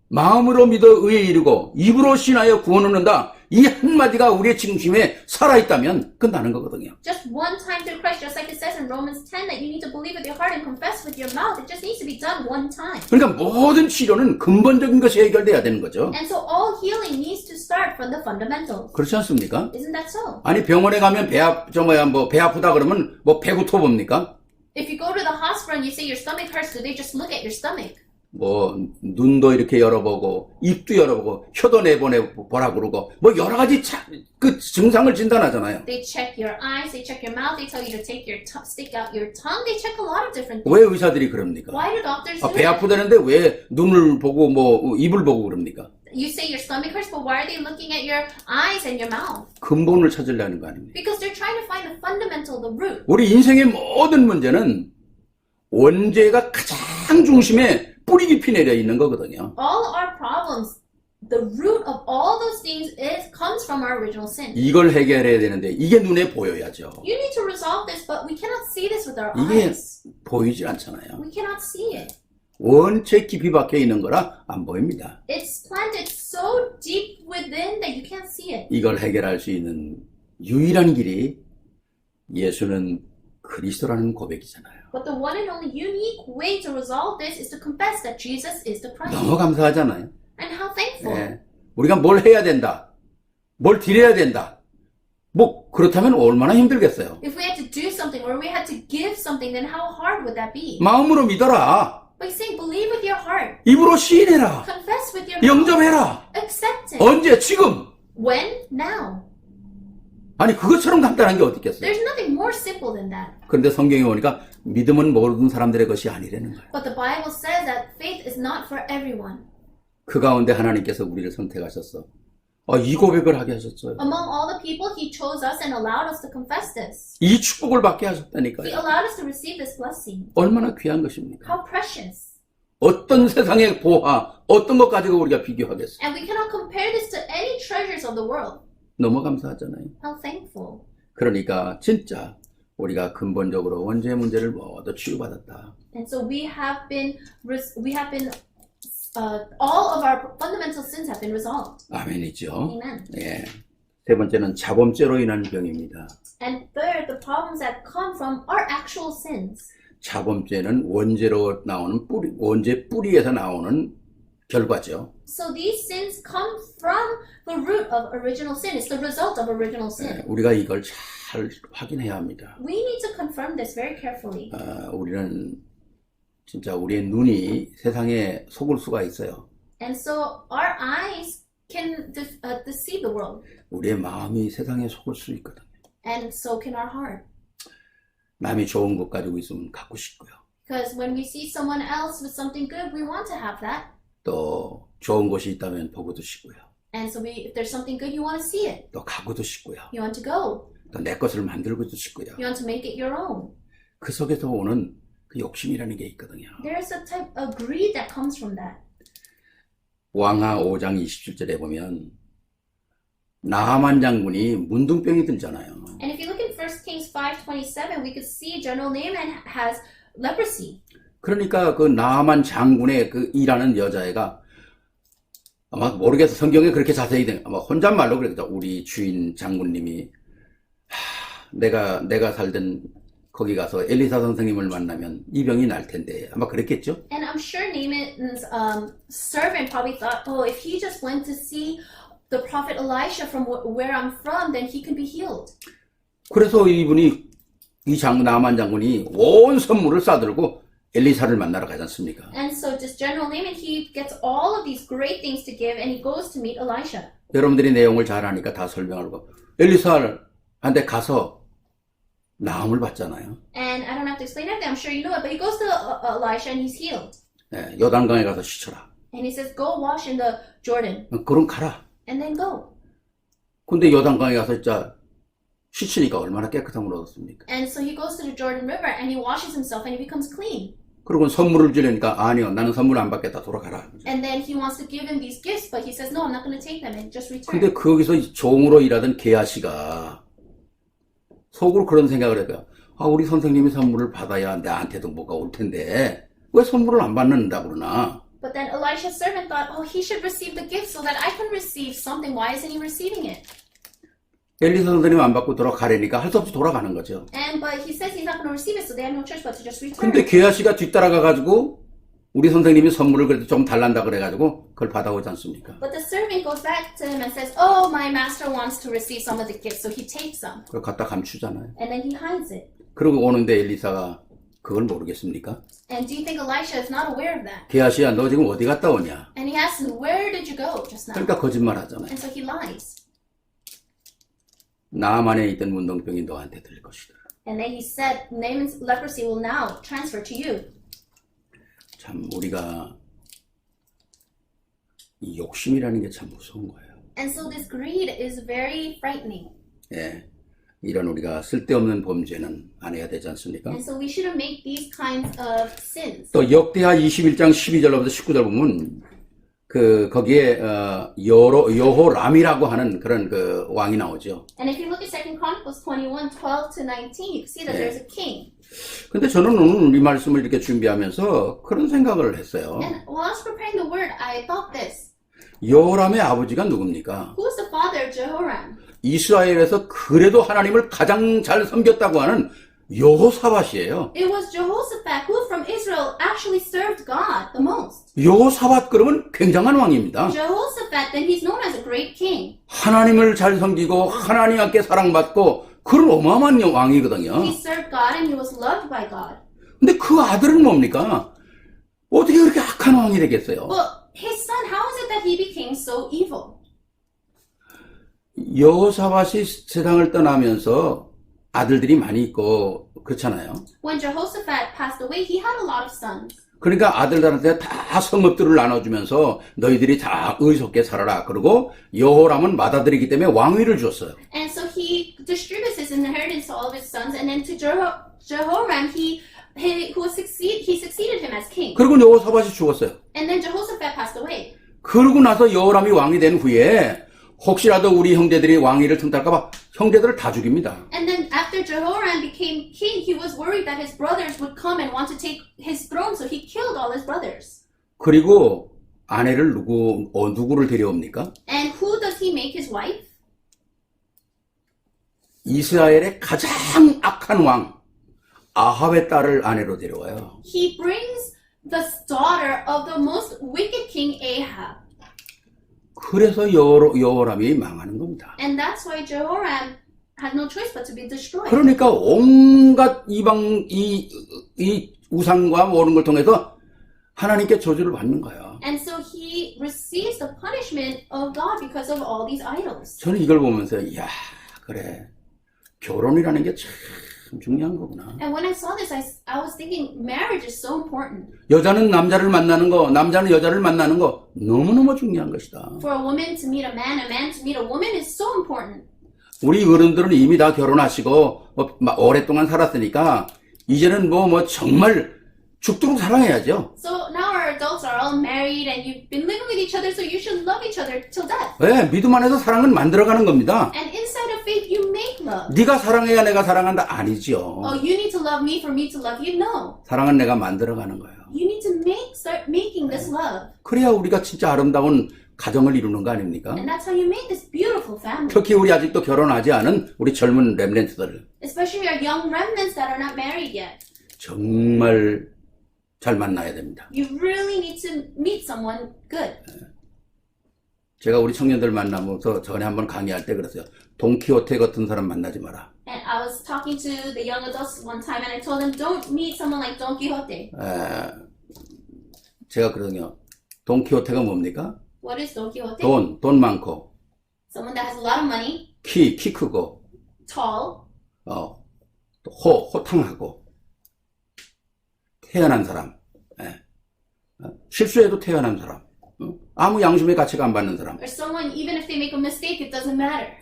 마음으로 믿어 의에 이르고 입으로 신하여 구원 얻는다. 이 한마디가 우리의 중심에 살아있다면 끝나는 거거든요. Just one time through Christ, just like it says in Romans 10 that you need to believe with your heart and confess with your mouth. It just needs to be done one time. 그러니까 모든 치료는 근본적인 것이 해결돼야 되는 거죠. And so all healing needs to start from the fundamentals. 그렇지 않습니까? Isn't that so? 아니 병원에 가면 배 아프다 그러면 뭐 배구토 봅니까? If you go to the hospital and you say your stomach hurts, do they just look at your stomach? 뭐 눈도 이렇게 열어보고 입도 열어보고 혀도 내보내보라 그러고 뭐 여러 가지 그 증상을 진단하잖아요. They check your eyes, they check your mouth, they tell you to take your stick out your tongue. They check a lot of different things. 왜 의사들이 그럽니까? Why do doctors do 배 that? 아프다는데 왜 눈을 보고 뭐 입을 보고 그럽니까? You say your stomach hurts, but why are they looking at your eyes and your mouth? 근본을 찾으려는 거 아닙니까? Because they're trying to find the fundamental, the root. 우리 인생의 모든 문제는 원죄가 가장 중심에 뿌리 깊이 내려 있는 거거든요. All our problems, the root of all those things comes from our original sin. 이걸 해결해야 되는데 이게 눈에 보여야죠. You need to resolve this, but we cannot see this with our 이게 eyes. 보이질 않잖아요. We cannot see it. 원체 깊이 박혀 있는 거라 안 보입니다. It's planted so deep within that you can't see it. 이걸 해결할 수 있는 유일한 길이 예수는 그리스도라는 고백이잖아요. But the one and only unique way to resolve this is to confess that Jesus is the Christ. 너무 감사하잖아요. And how thankful. 예. 우리가 뭘 해야 된다. 뭘 드려야 된다. 뭐 그렇다면 얼마나 힘들겠어요. If we had to do something or we had to give something, then how hard would that be? 마음으로 믿어라. By saying, believe with your heart. 입으로 시인해라. Confess with your mouth. 영접해라. Accept it. 언제? 지금. When? Now. 아니 그것처럼 간단한 게 어디 있겠어요. There's nothing more simple than that. 그런데 성경에 보니까 믿음은 모든 사람들의 것이 아니라는 거예요. But the Bible says that faith is not for everyone. 그 가운데 하나님께서 우리를 선택하셨어. 이 고백을 하게 하셨어요. Among all the people, He chose us and allowed us to confess this. 이 축복을 받게 He 하셨다니까요. allowed us to receive this blessing. 얼마나 귀한 것입니까? How precious. 어떤 세상의 보화, 어떤 것 가지고 우리가 비교하겠어요. And we cannot compare this to any treasures of the world. 너무 감사하잖아요. How thankful. 그러니까 진짜 우리가 근본적으로 원죄의 문제를 모두 치유받았다. And so all of our fundamental sins have been resolved. 아멘이죠. Amen. 예. 세 번째는 자범죄로 인한 병입니다. And third, the problems that come from our actual sins. 자범죄는 원죄로 나오는 원죄 뿌리에서 나오는 결과죠. So these sins come from the root of original sin. It's the result of original sin. 예, 우리가 이걸 잘 확인해야 합니다. We need to confirm this very carefully. 우리는 진짜 우리의 눈이 세상에 속을 수가 있어요. And so our eyes can deceive the world. 우리의 마음이 세상에 속을 수 있거든요. And so can our heart. 남이 좋은 것 가지고 있으면 갖고 싶고요. Because when we see someone else with something good, we want to have that. 또 좋은 곳이 있다면 보고도 싶고요. And so if there's something good, you want to see it. 또 가고도 싶고요. You want to go. 또 내 것을 만들고도 싶고요. You want to make it your own. 그 속에서 오는 그 욕심이라는 게 있거든요. There's a type of greed that comes from that. 왕하 5장 27절에 보면 나하만 장군이 문둥병이 들잖아요. And if you look in 1 Kings 5:27, we could see General Naaman has leprosy. 그러니까 그 나아만 장군의 그 일하는 여자애가 아마 모르겠어. 성경에 그렇게 자세히 된 아마 혼잣말로 그랬죠. 우리 주인 장군님이 내가 살던 거기 가서 엘리사 선생님을 만나면 이 병이 날 텐데 아마 그랬겠죠. And I'm sure Naaman's servant probably thought, oh, if he just went to see the prophet Elisha from where I'm from, then he can be healed. 그래서 이분이 나아만 장군이 온 선물을 싸들고 엘리사를 만나러 가지 않습니까? And so this General Naaman, he gets all of these great things to give and he goes to meet Elisha. 여러분들이 내용을 잘 아니까 다 설명하고 엘리사한테 가서 나음을 받잖아요. And I don't have to explain everything, I'm sure you know it, but he goes to Elisha and he's healed. 네, 요단강에 가서 씻어라. And he says, go wash in the Jordan 그럼 가라. and then go. 근데 요단강에 가서 진짜 씻으니까 얼마나 깨끗함을 얻었습니까? And so he goes to the Jordan River and he washes himself and he becomes clean. 그리고 선물을 주려니까 아니요, 나는 선물 안 받겠다, 돌아가라. And then he wants to give him these gifts, but he says, no, I'm not going to take them and just return. 근데 거기서 종으로 일하던 게하시가 속으로 그런 생각을 해요. 아, 우리 선생님이 선물을 받아야 나한테도 뭐가 올 텐데 왜 선물을 안 받는다 그러나? But then Elisha's servant thought, oh, he should receive the gift so that I can receive something. Why isn't he receiving it? 엘리사 선생님 안 받고 돌아가려니까 할 수 없이 돌아가는 거죠. But he says he's not going to receive it, so they have no choice but to just return. 근데 게하시가 뒤따라가가지고 우리 선생님이 선물을 그래도 좀 달란다 그래가지고 그걸 받아오지 않습니까? But the servant goes back to him and says, oh, my master wants to receive some of the gifts, so he takes some. 그걸 갖다 감추잖아요. And then he hides it. 그러고 오는데 엘리사가 그걸 모르겠습니까? And do you think Elisha is not aware of that? 게하시야 너 지금 어디 갔다 오냐? And he asks him, where did you go just now? 그러니까 거짓말 하잖아요. And so he lies. 나만에 있던 문둥병이 너한테 들 것이다. And then he said, Naaman's leprosy will now transfer to you. 참 우리가 이 욕심이라는 게 참 무서운 거예요. And so this greed is very frightening. 예, 이런 우리가 쓸데없는 범죄는 안 해야 되지 않습니까? And so we shouldn't make these kinds of sins. 또 역대하 21장 12절로부터 19절 보면 거기에 여호람이라고 하는 그런 그 왕이 나오죠. And if you look at 2 Chronicles 21, 12 to 19, you can see that there's a king. 근데 저는 오늘 이 말씀을 이렇게 준비하면서 그런 생각을 했어요. And while I was preparing the word, I thought this. 여호람의 아버지가 누굽니까? Who is the father of Jehoram? 이스라엘에서 그래도 하나님을 가장 잘 섬겼다고 하는 여호사밧이에요. It was Jehoshaphat who from Israel actually served God the most. 여호사밧 그러면 굉장한 왕입니다. Jehoshaphat, then he's known as a great king. 하나님을 잘 섬기고 하나님께 사랑받고 그런 어마어마한 왕이거든요. He served God and he was loved by God. 근데 그 아들은 뭡니까? 어떻게 그렇게 악한 왕이 되겠어요? But his son, how is it that he became so evil? 여호사밧이 세상을 떠나면서 아들들이 많이 있고 그렇잖아요. When Jehoshaphat passed away, he had a lot of sons. 그러니까 아들들한테 다 성읍들을 나눠주면서 너희들이 다 의롭게 살아라. 그리고 여호람은 맏아들이기 때문에 왕위를 줬어요. And so he distributes his inheritance to all of his sons, and then to Jehoram, he succeeded him as king. 그리고 여호사밧이 죽었어요. And then Jehoshaphat passed away. 그러고 나서 여호람이 왕이 된 후에 혹시라도 우리 형제들이 왕위를 틈탈까봐 형제들을 다 죽입니다. And then after Jehoram became king, he was worried that his brothers would come and want to take his throne, so he killed all his brothers. 그리고 아내를 누구를 데려옵니까? And who does he make his wife? 이스라엘의 가장 악한 왕 아합의 딸을 아내로 데려와요. He brings the daughter of the most wicked king Ahab. 그래서 여호람이 망하는 겁니다. And that's why Jehoram had no choice but to be destroyed. 그러니까 온갖 이방 이 우상과 모든 걸 통해서 하나님께 저주를 받는 거예요. And so he receives the punishment of God because of all these idols. 저는 이걸 보면서 야 그래 결혼이라는 게 참 중요한 거구나. And when I saw this, I was thinking marriage is so important. 여자는 남자를 만나는 거, 남자는 여자를 만나는 거 너무너무 중요한 것이다. For a woman to meet a man to meet a woman is so important. 우리 어른들은 이미 다 결혼하시고 오랫동안 살았으니까 이제는 뭐 정말 죽도록 사랑해야죠. So now our adults are all married and you've been living with each other, so you should love each other till death. 네, 믿음 안에서 사랑은 만들어가는 겁니다. And inside of your faith, you make love. 네가 사랑해야 내가 사랑한다 아니죠. Oh, you need to love me for me to love you? No. 사랑은 내가 만들어가는 거예요. You need to start making this love. 그래야 우리가 진짜 아름다운 가정을 이루는 거 아닙니까? And that's how you make this beautiful family. 특히 우리 아직도 결혼하지 않은 우리 젊은 렘넌트들 Especially our young remnants that are not married yet. 정말 잘 만나야 됩니다. You really need to meet someone good. 제가 우리 청년들 만나면서 전에 한번 강의할 때 그랬어요. 돈키호테 같은 사람 만나지 마라. And I was talking to the young adults one time and I told them, don't meet someone like Don Quixote. 제가 그러거든요. 돈키호테가 뭡니까? What is Don Quixote? 돈 많고, Someone that has a lot of money, 키 크고, tall, 호탕하고, 태어난 사람, 실수해도 태어난 사람, 아무 양심의 가치가 안 받는 사람, or someone, even if they make a mistake, it doesn't matter.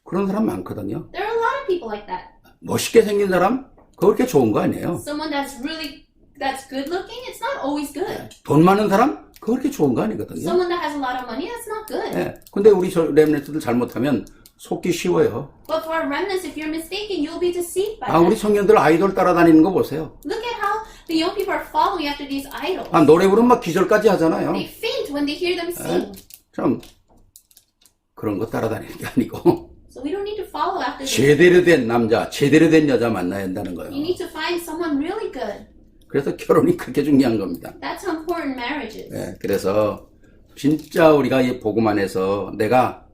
그런 사람 많거든요. There are a lot of people like that. 멋있게 생긴 사람, 그렇게 좋은 거 아니에요. Someone that's good looking, it's not always good. 돈 많은 사람, 그렇게 좋은 거 아니거든요. Someone that has a lot of money, that's not good. 근데 우리 렘넌트들 잘못하면 속기 쉬워요. But for our remnants, if you're mistaken, you'll be deceived by 우리 them. 청년들 아이돌 따라다니는 거 보세요. Look at how the young people are following after these idols. 노래 부르면 막 기절까지 하잖아요. They faint when they hear them sing. 참 그런 거 따라다니는 게 아니고 So we don't need to follow after them. 제대로 된 남자, 제대로 된 여자 만나야 한다는 거예요. You need to find someone really good. 그래서 결혼이 그렇게 중요한 겁니다. That's how important marriage is. 그래서 진짜 우리가 이 복음 안에서 내가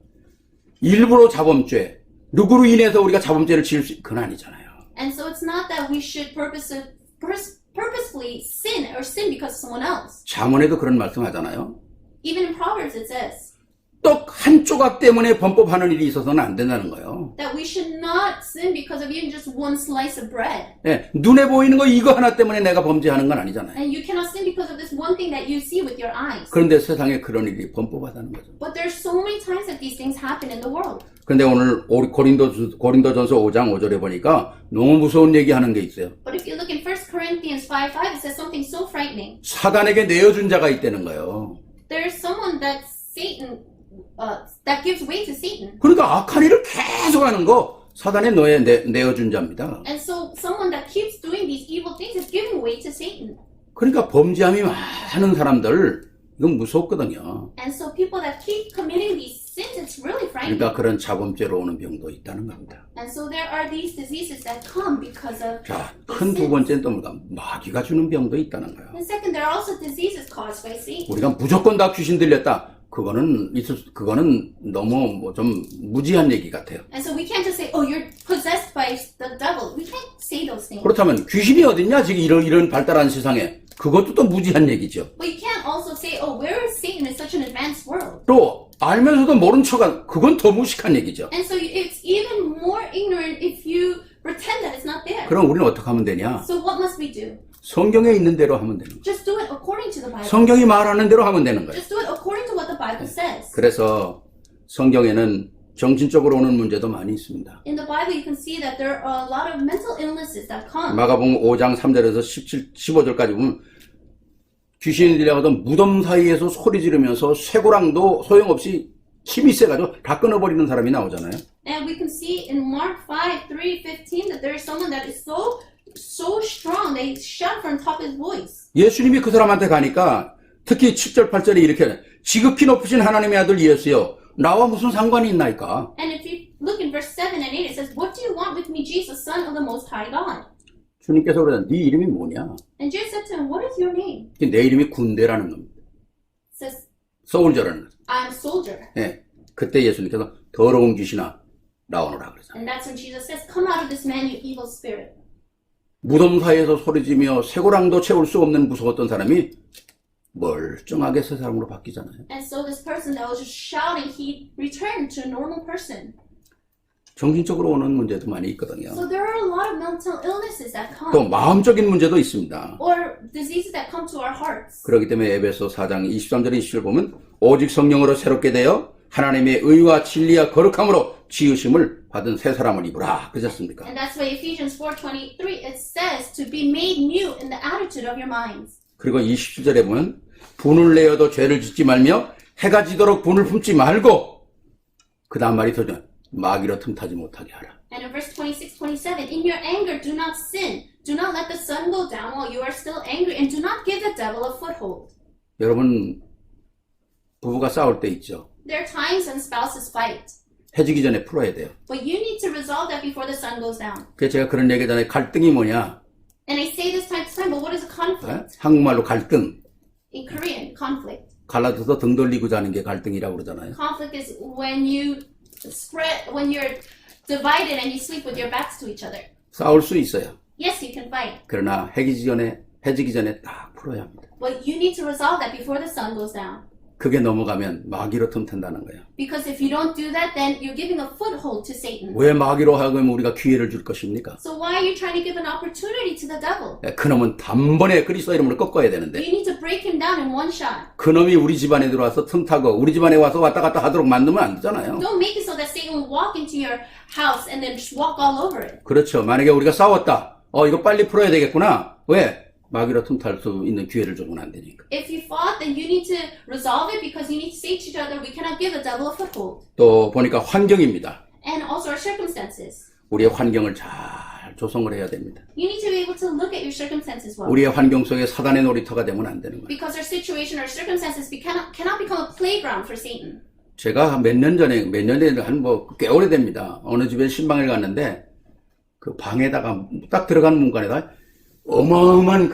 일부러 자범죄, 누구로 인해서 우리가 자범죄를 지을 수, 그건 아니잖아요. And so it's not that we should purposefully sin or sin because of someone else. 잠언에도 그런 말씀 하잖아요. Even in Proverbs it says 떡 한 조각 때문에 범법하는 일이 있어서는 안 된다는 거예요. that we should not sin because of even just one slice of bread. 눈에 보이는 거 이거 하나 때문에 내가 범죄하는 건 아니잖아요. And you cannot sin because of this one thing that you see with your eyes. 그런데 세상에 그런 일이 범법하다는 거죠. But there's so many times that these things happen in the world. 근데 오늘 고린도전서 5장 5절에 보니까 너무 무서운 얘기하는 게 있어요. But if you look in 1 Corinthians 5:5, it says something so frightening. 사단에게 내어준 자가 있다는 거예요. There's someone that Satan that gives way to Satan. 그러니까 악한 일을 계속 하는 거 사단에 내어준 자입니다. And so someone that keeps doing these evil things is giving way to Satan. 그러니까 범죄함이 많은 사람들 이건 무섭거든요. And so people that keep committing these sins, it's really frightening. 그러니까 그런 자범죄로 오는 병도 있다는 겁니다. And so there are these diseases that come because of 자, 큰 두 번째는 또 뭔가 마귀가 주는 병도 있다는 거예요. And second, there are also diseases caused by Satan. 우리가 무조건 다 귀신 들렸다. 그거는 너무 좀 무지한 얘기 같아요. And so we can't just say, oh, you're possessed by the devil. We can't say those things. 그렇다면 귀신이 어딨냐? 지금 이런 발달한 세상에. 그것도 또 무지한 얘기죠. But you can't also say, oh, where is Satan in such an advanced world? 또 알면서도 모른 척한 그건 더 무식한 얘기죠. And so it's even more ignorant if you pretend that it's not there. 그럼 우리는 어떻게 하면 되냐? So what must we do? 성경에 있는 대로 하면 되는 거예요. Just do it according to the Bible. 성경이 말하는 대로 하면 되는 거예요. Just do it according to what the Bible says. 그래서 성경에는 정신적으로 오는 문제도 많이 있습니다. In the Bible, you can see that there are a lot of mental illnesses that come. 마가복음 5장 3절에서 15절까지 보면 귀신이 들려가던 무덤 사이에서 소리 지르면서 쇠고랑도 소용없이 힘이 세가지고 다 끊어버리는 사람이 나오잖아요. And we can see in Mark 5:3-15 that there is someone that is so strong they shout from top of his voice. 예수님이 그 사람한테 가니까 특히 7절 8절에 이렇게 하죠. 지극히 높으신 하나님의 아들 예수여 나와 무슨 상관이 있나이까. And if you look in verse 7 and 8 it says, What do you want with me, Jesus, Son of the Most High God? 주님께서 그러잖아요. 네 이름이 뭐냐? And Jesus said to him, What is your name? 내 이름이 군대라는 겁니다. It says, 소울저라는 거죠. I'm a soldier. 그때 예수님께서 더러운 귀신아 나오너라 그러잖아요. And that's when Jesus says, Come out of this man, you evil spirit. 무덤 사이에서 소리지며 쇠고랑도 채울 수 없는 무서웠던 사람이 멀쩡하게 새 사람으로 바뀌잖아요. And so this person that was just shouting, he returned to a normal person. 정신적으로 오는 문제도 많이 있거든요. So there are a lot of mental illnesses that come. 또 마음적인 문제도 있습니다. Or diseases that come to our hearts. 그렇기 때문에 에베소 4장 23절 20절 보면 오직 성령으로 새롭게 되어 하나님의 의와 진리와 거룩함으로 지으심을 받은 새 사람을 입으라. 그러셨습니까? And that's why Ephesians 4:23 it says to be made new in the attitude of your minds. 그리고 27절에 보면 분을 내어도 죄를 짓지 말며 해가 지도록 분을 품지 말고 그 다음 말이 더 마귀로 틈타지 못하게 하라. And in verse 26, 27, in your anger do not sin. Do not let the sun go down while you are still angry, and do not give the devil a foothold. 여러분 부부가 싸울 때 있죠. There are times when spouses fight, 해지기 전에 풀어야 돼요. but you need to resolve that before the sun goes down. 그래서 제가 그런 얘기잖아요. 갈등이 뭐냐? And I say this time to time, but what is a 예? conflict? 한국말로 갈등. In Korean, conflict. 갈라져서 등 돌리고 자는 게 갈등이라고 그러잖아요. Conflict is when when you're divided and you sleep with your backs to each other. 싸울 수 있어요. Yes, you can fight, 그러나 해지기 전에 딱 풀어야 합니다. but you need to resolve that before the sun goes down. 그게 넘어가면 마귀로 틈탄다는 거예요. Because if you don't do that, then you're giving a foothold to Satan. 왜 마귀로 하면 우리가 기회를 줄 것입니까? So why are you trying to give an opportunity to the devil? 그놈은 단번에 그리스도 이름으로 꺾어야 되는데 You need to break him down in one shot. 그놈이 우리 집안에 들어와서 틈타고 우리 집안에 와서 왔다 갔다 하도록 만들면 안 되잖아요. Don't make it so that Satan will walk into your house and then just walk all over it. 그렇죠. 만약에 우리가 싸웠다. 이거 빨리 풀어야 되겠구나. 왜? 마귀로 틈탈 수 있는 기회를 주면 안 되니까. If you fought, then you need to resolve it because you need to say to each other, we cannot give the devil a foothold. 또 보니까 환경입니다. And also our circumstances. 우리의 환경을 잘 조성을 해야 됩니다. You need to be able to look at your circumstances well. 우리의 환경 속에 사단의 놀이터가 되면 안 되는 거예요. Because our situation, our circumstances cannot become a playground for Satan. 제가 몇 년 전에 꽤 오래됩니다. 어느 집에 신방을 갔는데 그 방에다가 딱 들어간 문간에다 어마어마한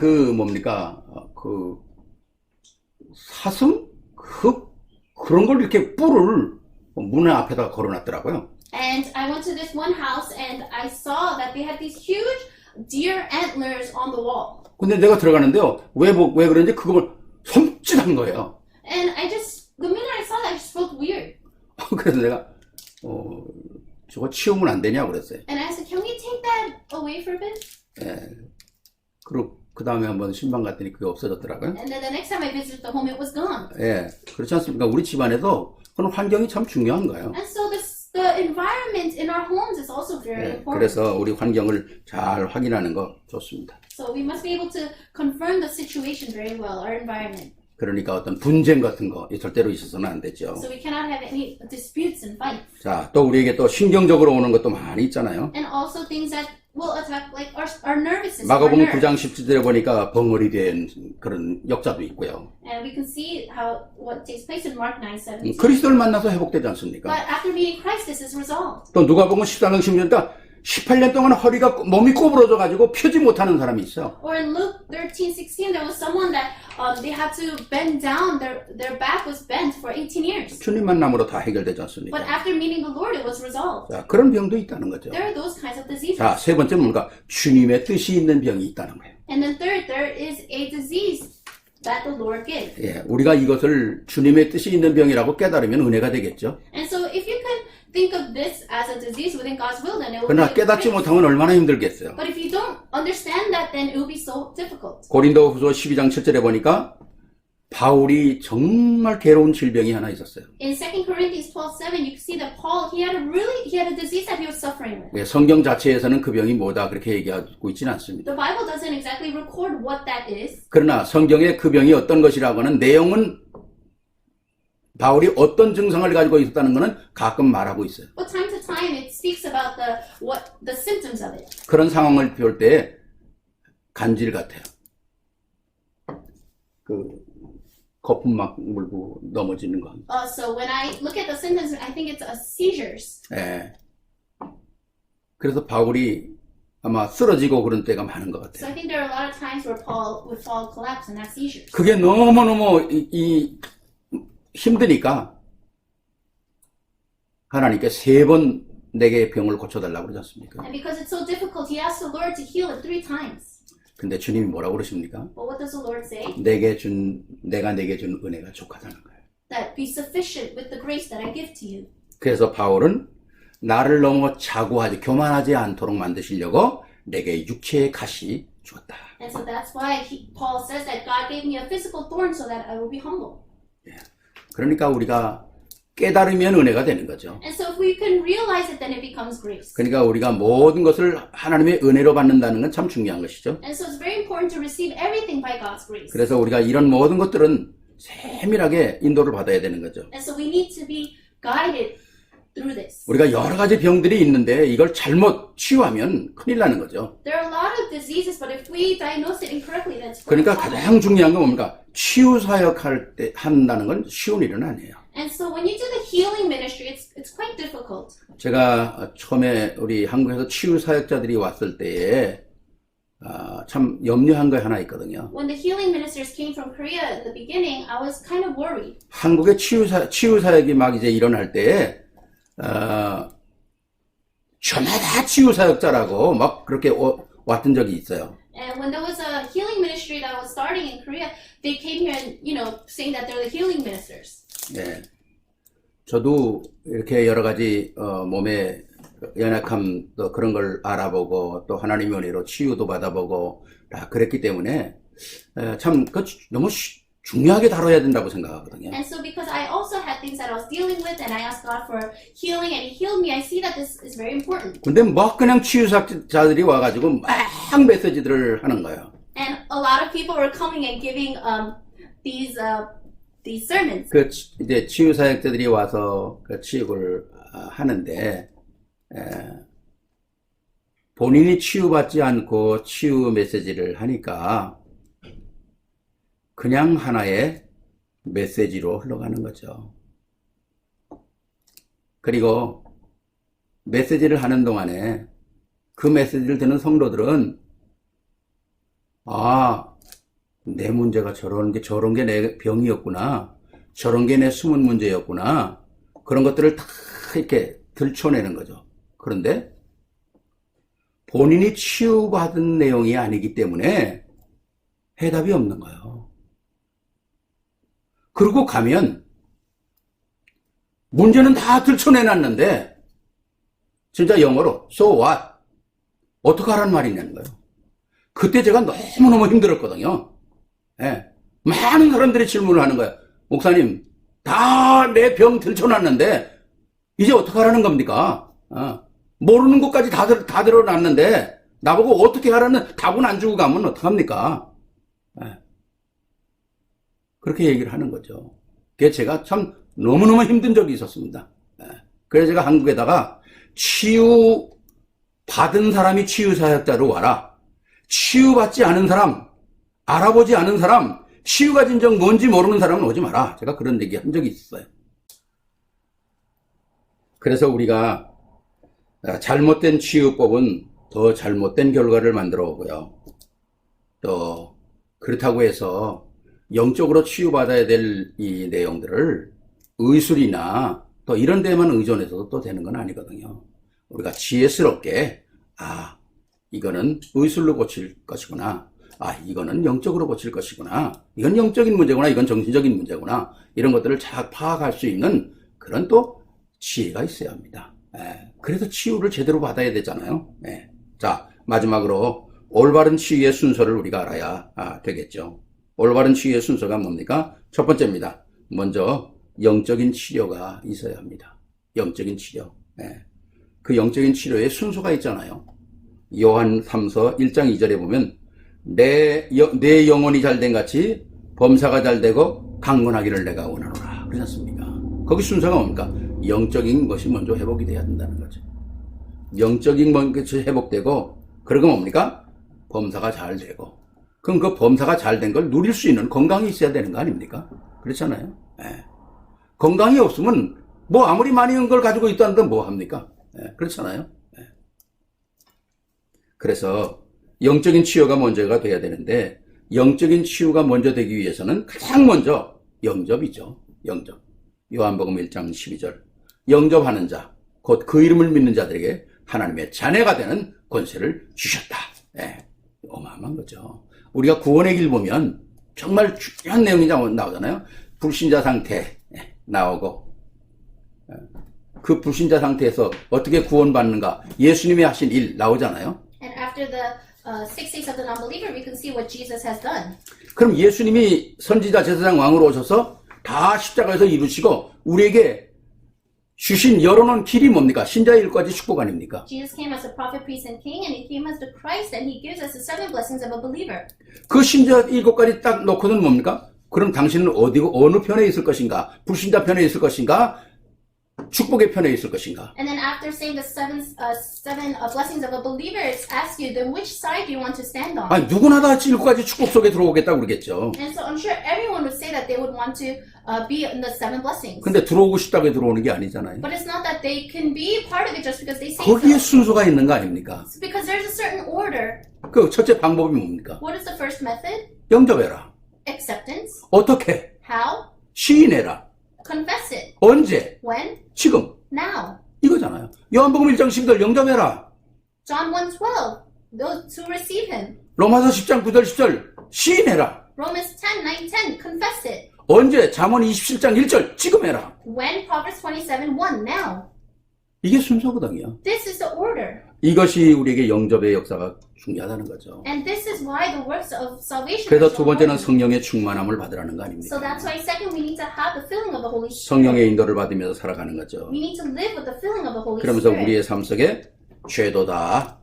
사슴? 흙? 그런 걸 이렇게 뿔을 문 앞에다가 걸어놨더라고요. And I went to this one house and I saw that they had these huge deer antlers on the wall. 근데 내가 들어가는데요. 왜 그런지 그걸 섬찟한 거예요. And the minute I saw that, I just felt weird. 그래서 내가, 저거 치우면 안 되냐고 그랬어요. And I said, can we take that away for a bit? 예. 그리고 그 다음에 한번 신방 갔더니 그게 없어졌더라고요. And then the next time I visited the home, it was gone. 예. 그렇지 않습니까? 우리 집안에도 그런 환경이 참 중요한 거예요. And so the environment in our homes is also very 예. important. 그래서 우리 환경을 잘 확인하는 거 좋습니다. So we must be able to confirm the situation very well, our environment. 그러니까 어떤 분쟁 같은 거 절대로 있어서는 안 되죠. So we cannot have any disputes and fights. 자, 또 우리에게 또 신경적으로 오는 것도 많이 있잖아요. And also things that will attack like our nervous system. 마가복음 our 9장 nerves. 17절에 보니까 벙어리 된 그런 역사도 있고요. And we can see what takes place in Mark 9:17. 그리스도를 만나서 회복되지 않습니까? But after meeting Christ, this is resolved. 또 누가복음 14장 16절에 18년 동안 몸이 꼬부러져 가지고 펴지 못하는 사람이 있어. Or in Luke 13:16, there was someone that they had to bend down. Their back was bent for 18 years. 주님 만남으로 다 해결되지 But 않습니까? after meeting the Lord, it was resolved. 자, 그런 병도 있다는 거죠. There are those kinds of diseases. 자, 세 번째는 뭔가 주님의 뜻이 있는 병이 있다는 거예요. And then third, there is a disease that the Lord gives. 예, 우리가 이것을 주님의 뜻이 있는 병이라고 깨달으면 은혜가 되겠죠. And so if you can think of this as a disease within God's will, then it will 그러나 be 깨닫지 great. 못하면 얼마나 힘들겠어요. But if you don't understand that, then it will be so difficult. 고린도후서 12장 7절에 보니까 바울이 정말 괴로운 질병이 하나 있었어요. In 2 Corinthians 12:7, you can see that Paul, he had a disease that he was suffering with. 예, 성경 자체에서는 그 병이 뭐다 그렇게 얘기하고 있지는 않습니다. The Bible doesn't exactly record what that is. 그러나 성경에 그 병이 어떤 것이라고 하는 내용은 바울이 어떤 증상을 가지고 있었다는 것은 가끔 말하고 있어요. But time to time, it speaks about the symptoms of it. 그런 상황을 볼 때 간질 같아요. 거품 막 물고 넘어지는 거. So when I look at the symptoms, I think it's seizures. 예. 그래서 바울이 아마 쓰러지고 그런 때가 많은 것 So 같아요. I think there are a lot of times where Paul would fall, collapse, and have seizures. 그게 너무너무 힘드니까 하나님께 3번 내게 병을 고쳐달라고 그러지 않습니까? And because it's so difficult, he asked the Lord to heal it 3 times. 근데 주님이 뭐라고 그러십니까? But what does the Lord say? 내가 내게 준 은혜가 족하다는 거예요. That be sufficient with the grace that I give to you. 그래서 바울은 나를 너무 교만하지 않도록 만드시려고 내게 육체의 가시 주었다. And so that's why Paul says that God gave me a physical thorn so that I will be humble. 그러니까 우리가 깨달으면 은혜가 되는 거죠. And so if we can realize it, then it becomes grace. 그러니까 우리가 모든 것을 하나님의 은혜로 받는다는 건 참 중요한 것이죠. And so it's very important to receive everything by God's grace. 그래서 우리가 이런 모든 것들은 세밀하게 인도를 받아야 되는 거죠. And so we need to be guided through this. 우리가 여러 가지 병들이 있는데 이걸 잘못 치유하면 큰일 나는 거죠. There are a lot of diseases, but if we diagnose it incorrectly, then it's going to 그러니까 happen. 가장 중요한 건 뭡니까? 치유 사역할 때 한다는 건 쉬운 일은 아니에요. And so when you do the healing ministry, it's quite difficult. 제가 처음에 우리 한국에서 치유 사역자들이 왔을 때에 참 염려한 거 하나 있거든요. When the healing ministers came from Korea in the beginning, I was kind of worried. 한국의 치유 사역이 막 이제 일어날 때에 저마다 치유 사역자라고 막 그렇게 왔던 적이 있어요. And when there was a healing ministry that was starting in Korea, they came here and, saying that they're the healing ministers. 네. 저도 이렇게 여러 가지 몸에 연약함 또 그런 걸 알아보고 또 하나님의 은혜로 치유도 받아보고 다 그랬기 때문에 참 너무 중요하게 다뤄야 된다고 생각하거든요. And so because I also had things that I was dealing with and I asked God for healing and He healed me, I see that this is very important. 근데 막 그냥 치유사자들이 와가지고 막 메시지들을 하는 거예요. And a lot of people were coming and giving these sermons. 그 이제 치유사역자들이 와서 그 치유를 하는데 본인이 치유받지 않고 치유 메시지를 하니까 그냥 하나의 메시지로 흘러가는 거죠. 그리고 메시지를 하는 동안에 그 메시지를 듣는 성도들은 내 문제가 저런 게 내 병이었구나. 저런 게 내 숨은 문제였구나. 그런 것들을 다 이렇게 들춰내는 거죠. 그런데 본인이 치유받은 내용이 아니기 때문에 해답이 없는 거예요. 그러고 가면 문제는 다 들춰내놨는데 진짜 영어로 So what? 어떡하라는 말이냐는 거예요. 그때 제가 너무너무 힘들었거든요. 예. 많은 사람들이 질문을 하는 거예요. 목사님, 다 내 병 들춰놨는데 이제 어떡하라는 겁니까? 모르는 것까지 다 드러났는데 나보고 어떻게 하라는 답은 안 주고 가면 어떡합니까? 예. 그렇게 얘기를 하는 거죠. 그게 제가 참 너무너무 힘든 적이 있었습니다. 예. 그래서 제가 한국에다가 치유 받은 사람이 치유사역자로 와라. 치유받지 않은 사람, 알아보지 않은 사람, 치유가 진정 뭔지 모르는 사람은 오지 마라. 제가 그런 얘기 한 적이 있었어요. 그래서 우리가 잘못된 치유법은 더 잘못된 결과를 만들어 오고요. 또 그렇다고 해서 영적으로 치유받아야 될 이 내용들을 의술이나 또 이런 데만 의존해서도 또 되는 건 아니거든요. 우리가 지혜스럽게 이거는 의술로 고칠 것이구나. 이거는 영적으로 고칠 것이구나. 이건 영적인 문제구나. 이건 정신적인 문제구나. 이런 것들을 잘 파악할 수 있는 그런 또 지혜가 있어야 합니다. 그래서 치유를 제대로 받아야 되잖아요. 자, 마지막으로 올바른 치유의 순서를 우리가 알아야 되겠죠. 올바른 치유의 순서가 뭡니까? 첫 번째입니다. 먼저 영적인 치료가 있어야 합니다. 영적인 치료. 그 영적인 치료의 순서가 있잖아요. 요한 3서 1장 2절에 보면 내 영혼이 잘된 같이 범사가 잘되고 강건하기를 내가 원하노라. 그렇지 않습니까? 거기 순서가 뭡니까? 영적인 것이 먼저 회복이 돼야 된다는 거죠. 영적인 것이 회복되고 그러고 뭡니까? 범사가 잘 되고 그럼 그 범사가 잘 된 걸 누릴 수 있는 건강이 있어야 되는 거 아닙니까? 그렇잖아요. 건강이 없으면 뭐 아무리 많은 걸 가지고 있다는데 뭐 합니까? 그렇잖아요. 그래서 영적인 치유가 먼저가 돼야 되는데 영적인 치유가 먼저 되기 위해서는 가장 먼저 영접이죠. 영접. 요한복음 1장 12절. 영접하는 자, 곧 그 이름을 믿는 자들에게 하나님의 자녀가 되는 권세를 주셨다. 어마어마한 거죠. 우리가 구원의 길 보면 정말 중요한 내용이 나오잖아요. 불신자 상태 나오고 그 불신자 상태에서 어떻게 구원받는가 예수님이 하신 일 나오잖아요. And after the 6 days of the non-believer, we can see what Jesus has done. 그럼 예수님이 선지자 제사장 왕으로 오셔서 다 십자가에서 이루시고 우리에게 주신 열어놓은 길이 뭡니까? 신자의 일까지 축복 아닙니까? Jesus came as a prophet, priest, and king, and He came as the Christ, and He gives us the 7 blessings of a believer. 그 신자 7가지 딱 놓고는 뭡니까? 그럼 당신은 어느 편에 있을 것인가? 불신자 편에 있을 것인가? 축복의 편에 있을 것인가? And then after saying the seven blessings of a believer, it asks you, then which side do you want to stand on? 아니, 누구나 다 지금까지 축복 속에 들어오겠다고 그러겠죠. And so I'm sure everyone would say that they would want to be in the seven blessings. 근데 들어오고 싶다고 들어오는 게 아니잖아요. But it's not that they can be part of it just because they say 거기에 so. 순서가 있는 거 아닙니까? It's because there's a certain order. 그 첫째 방법이 뭡니까? What is the first method? 영접해라. Acceptance. 어떻게? How? 시인해라. Confess it. 언제? When? 지금. Now. 이거잖아요. 요한복음 1장 12절 영접해라. John 1:12. Those who receive him. 로마서 10장 9절 10절 시인해라. Romans 10:9-10. Confess it. 언제? 잠언 27장 1절 지금 해라. When? Proverbs 27:1. Now. 이게 순서거든요. This is the order. 이것이 우리에게 영접의 역사가 중요하다는 거죠. And this is why the works of salvation 그래서 are so 두 번째는 important. 성령의 충만함을 받으라는 거 아닙니까? So that's why second we need to have the filling of the Holy Spirit. 성령의 인도를 받으면서 살아가는 거죠. We need to live with the filling of the Holy 그러면서 Spirit. 우리의 삶 속에 죄도 다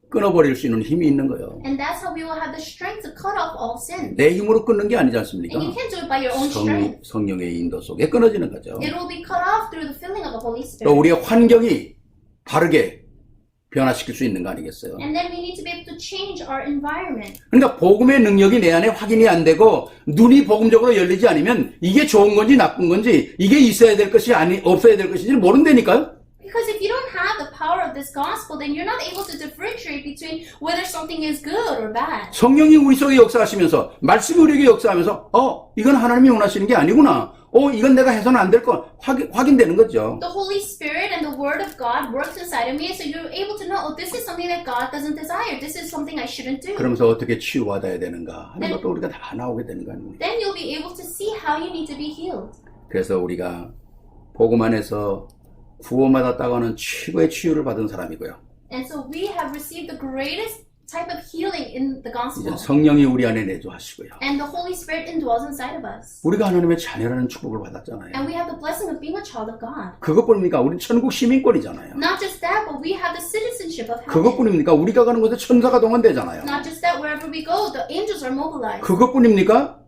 끊어버릴 수 있는 힘이 있는 거예요. And that's how we will have the strength to cut off all sin. 내 힘으로 끊는 게 아니지 않습니까? And you can't do it by your own strength. 성령의 인도 속에 끊어지는 거죠. It will be cut off through the filling of the Holy 또 Spirit. 우리의 환경이 다르게 변화시킬 수 있는 거 아니겠어요? And then we need to be able to change our environment. 그러니까 복음의 능력이 내 안에 확인이 안 되고 눈이 복음적으로 열리지 않으면 이게 좋은 건지 나쁜 건지 이게 있어야 될 것이 없어야 될 것인지 모른다니까요. Because if you don't have the power of this gospel, then you're not able to differentiate between whether something is good or bad. 성령이 우리 속에 역사하시면서 말씀이 우리에게 역사하면서 이건 하나님이 원하시는 게 아니구나. 이건 내가 해서는 안 될 거 확인되는 거죠. The Holy Spirit and the Word of God works inside of me, so you're able to know, this is something that God doesn't desire. This is something I shouldn't do. 그러면서 어떻게 치유받아야 되는가 하는 것도 우리가 다 나오게 되는 거 아닙니까? Then you'll be able to see how you need to be healed. 그래서 우리가 복음 안에서 구원받았다고 하는 최고의 치유를 받은 사람이고요. And so we have received the greatest type of healing in the 이제 gospel. 성령이 우리 안에 내주하시고요. And the Holy Spirit indwells inside of us. 우리가 하나님의 자녀라는 축복을 받았잖아요. And we have the blessing of being a child of God. 그것뿐입니까? 우리 천국 시민권이잖아요. Not just that, but we have the citizenship of heaven. 그것뿐입니까? 우리가 가는 곳에 천사가 동원되잖아요. Not just that, wherever we go, the angels are mobilized. 그것뿐입니까?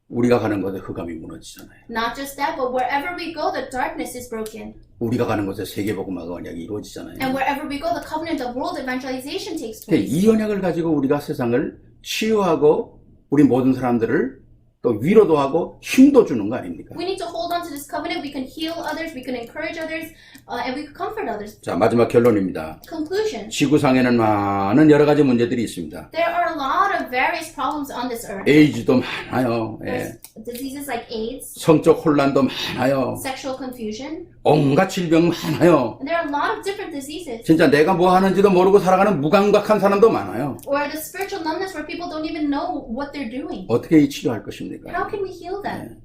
우리가 가는 곳에 흑암이 무너지잖아요. Not just that, but wherever we go, the darkness is broken. 우리가 가는 곳에 세계복음화가 언약이 이루어지잖아요. And wherever we go, the covenant of world evangelization takes 그러니까 place. 이 언약을 가지고 우리가 세상을 치유하고 우리 모든 사람들을 또 위로도 하고 힘도 주는 거 아닙니까? We need to hold on to this covenant. We can heal others, we can encourage others, and we can comfort others. 자, 마지막 결론입니다. Conclusion. 지구상에는 많은 여러 가지 문제들이 있습니다. There are a lot of various problems on this earth. 에이즈도 많아요. 예. There's diseases like AIDS, 성적 혼란도 많아요. sexual confusion, 온갖 질병 많아요. and there are a lot of different diseases. 진짜 내가 뭐 하는지도 모르고 살아가는 무감각한 사람도 많아요. Or the spiritual numbness where people don't even know what they're doing. 어떻게 이 치료할 것입니까? How can we heal them?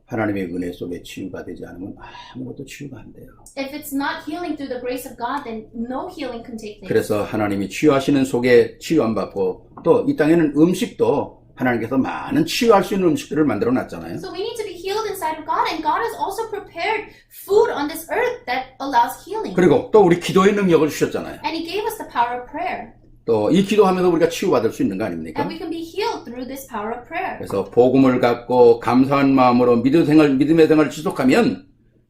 하나님의 은혜 속에 치유가 되지 않으면 아무것도 치유가 안 돼요. If it's not healing through the grace of God, then no healing can take place. 그래서 하나님이 치유하시는 속에 치유 안 받고 또 이 땅에는 음식도 하나님께서 많은 치유할 수 있는 음식들을 만들어 놨잖아요. So we need to be healed inside of God, and God has also prepared food on this earth that allows healing. 그리고 또 우리 기도의 능력을 주셨잖아요. And He gave us the power of prayer. 또 이 기도하면서 우리가 치유받을 수 있는 거 아닙니까? And we can be healed through this power of prayer. 그래서 복음을 갖고 감사한 마음으로 믿음의 생활을 지속하면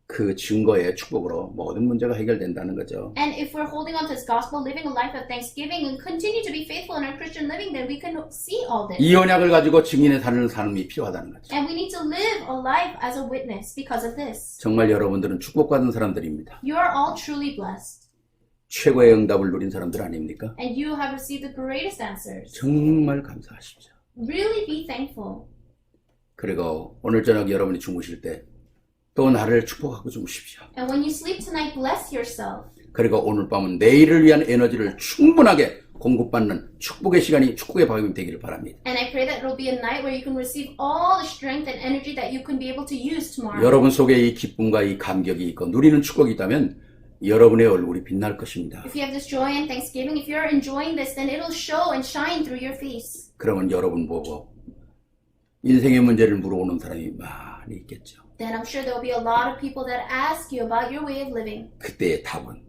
그 증거의 축복으로 모든 문제가 해결된다는 거죠. And if we're holding on to this gospel, living a life of thanksgiving, and continue to be faithful in our Christian living, then we can see all this. 이 언약을 가지고 증인의 사는 삶이 필요하다는 거죠. And we need to live a life as a witness because of this. 정말 여러분들은 축복받은 사람들입니다. You are all truly blessed. 최고의 응답을 누린 사람들 아닙니까? And you have received the greatest answers. 정말 감사하십시오. Really be thankful. 그리고 오늘 저녁 여러분이 주무실 때 또 나를 축복하고 주무십시오. And when you sleep tonight, bless yourself. 그리고 오늘 밤은 내일을 위한 에너지를 충분하게 공급받는 축복의 시간이 축복의 밤이 되기를 바랍니다. And I pray that it will be a night where you can receive all the strength and energy that you can be able to use tomorrow. 여러분 속에 이 기쁨과 이 감격이 있고 누리는 축복이 있다면 여러분의 얼굴이 빛날 것입니다. If you have this joy and thanksgiving, if you're enjoying this, then it'll show and shine through your face. 그러면 여러분 보고 인생의 문제를 물어오는 사람이 많이 있겠죠. Then I'm sure there'll be a lot of people that ask you about your way of living. 그때의 답은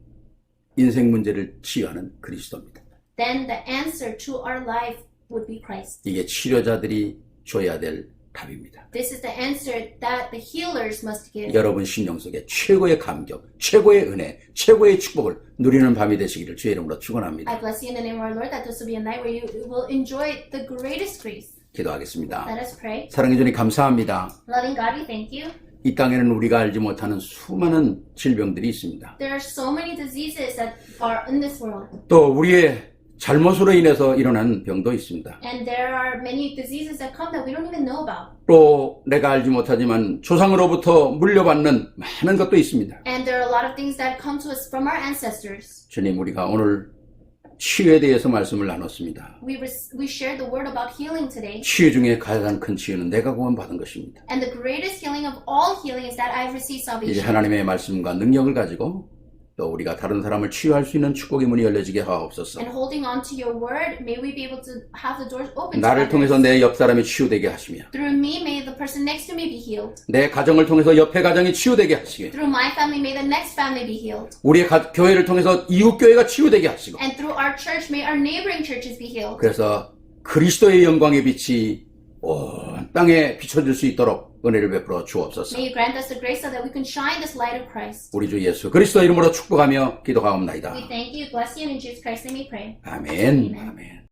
인생 문제를 치유하는 그리스도입니다. Then the answer to our life would be Christ. 이게 치료자들이 줘야 될 답입니다. This is the answer that the healers must give. 여러분 심령 속에 최고의 감격, 최고의 은혜, 최고의 축복을 누리는 밤이 되시기를 주의 이름으로 축원합니다. I bless you in the name of our Lord that this will be a night where you will enjoy the greatest grace. 기도하겠습니다. Let us pray. 사랑해 주님 감사합니다. Loving God, we thank you. 이 땅에는 우리가 알지 못하는 수많은 질병들이 있습니다. There are so many diseases that are in this world. 또 우리의 잘못으로 인해서 일어난 병도 있습니다. And there are many diseases that come that we don't even know about. 또 내가 알지 못하지만 조상으로부터 물려받는 많은 것도 있습니다. And there are a lot of things that come to us from our ancestors. 주님, 우리가 오늘 치유에 대해서 말씀을 나눴습니다. We shared the word about healing today. 치유 중에 가장 큰 치유는 내가 구원받은 것입니다. And the greatest healing of all healing is that I've received 이제 salvation. 하나님의 말씀과 능력을 가지고 또 우리가 다른 사람을 치유할 수 있는 축복의 문이 열려지게 하옵소서. And holding on to your word, may we be able to have the doors open to 나를 통해서 others. 내 옆 사람이 치유되게 하시며 Through me, may the person next to me be healed. 내 가정을 통해서 옆에 가정이 치유되게 하시며 Through my family, may the next family be healed. 우리의 교회를 통해서 이웃 교회가 치유되게 하시고 And through our church, may our neighboring churches be healed. 그래서 그리스도의 영광의 빛이 온 땅에 비춰질 수 있도록 은혜를 베풀어 주옵소서. May you grant us the grace so that we can shine this light of Christ. 우리 주 예수 그리스도 이름으로 축복하며 기도하옵나이다. We thank you, bless you, and in Jesus Christ's name we pray. 아멘. 아멘.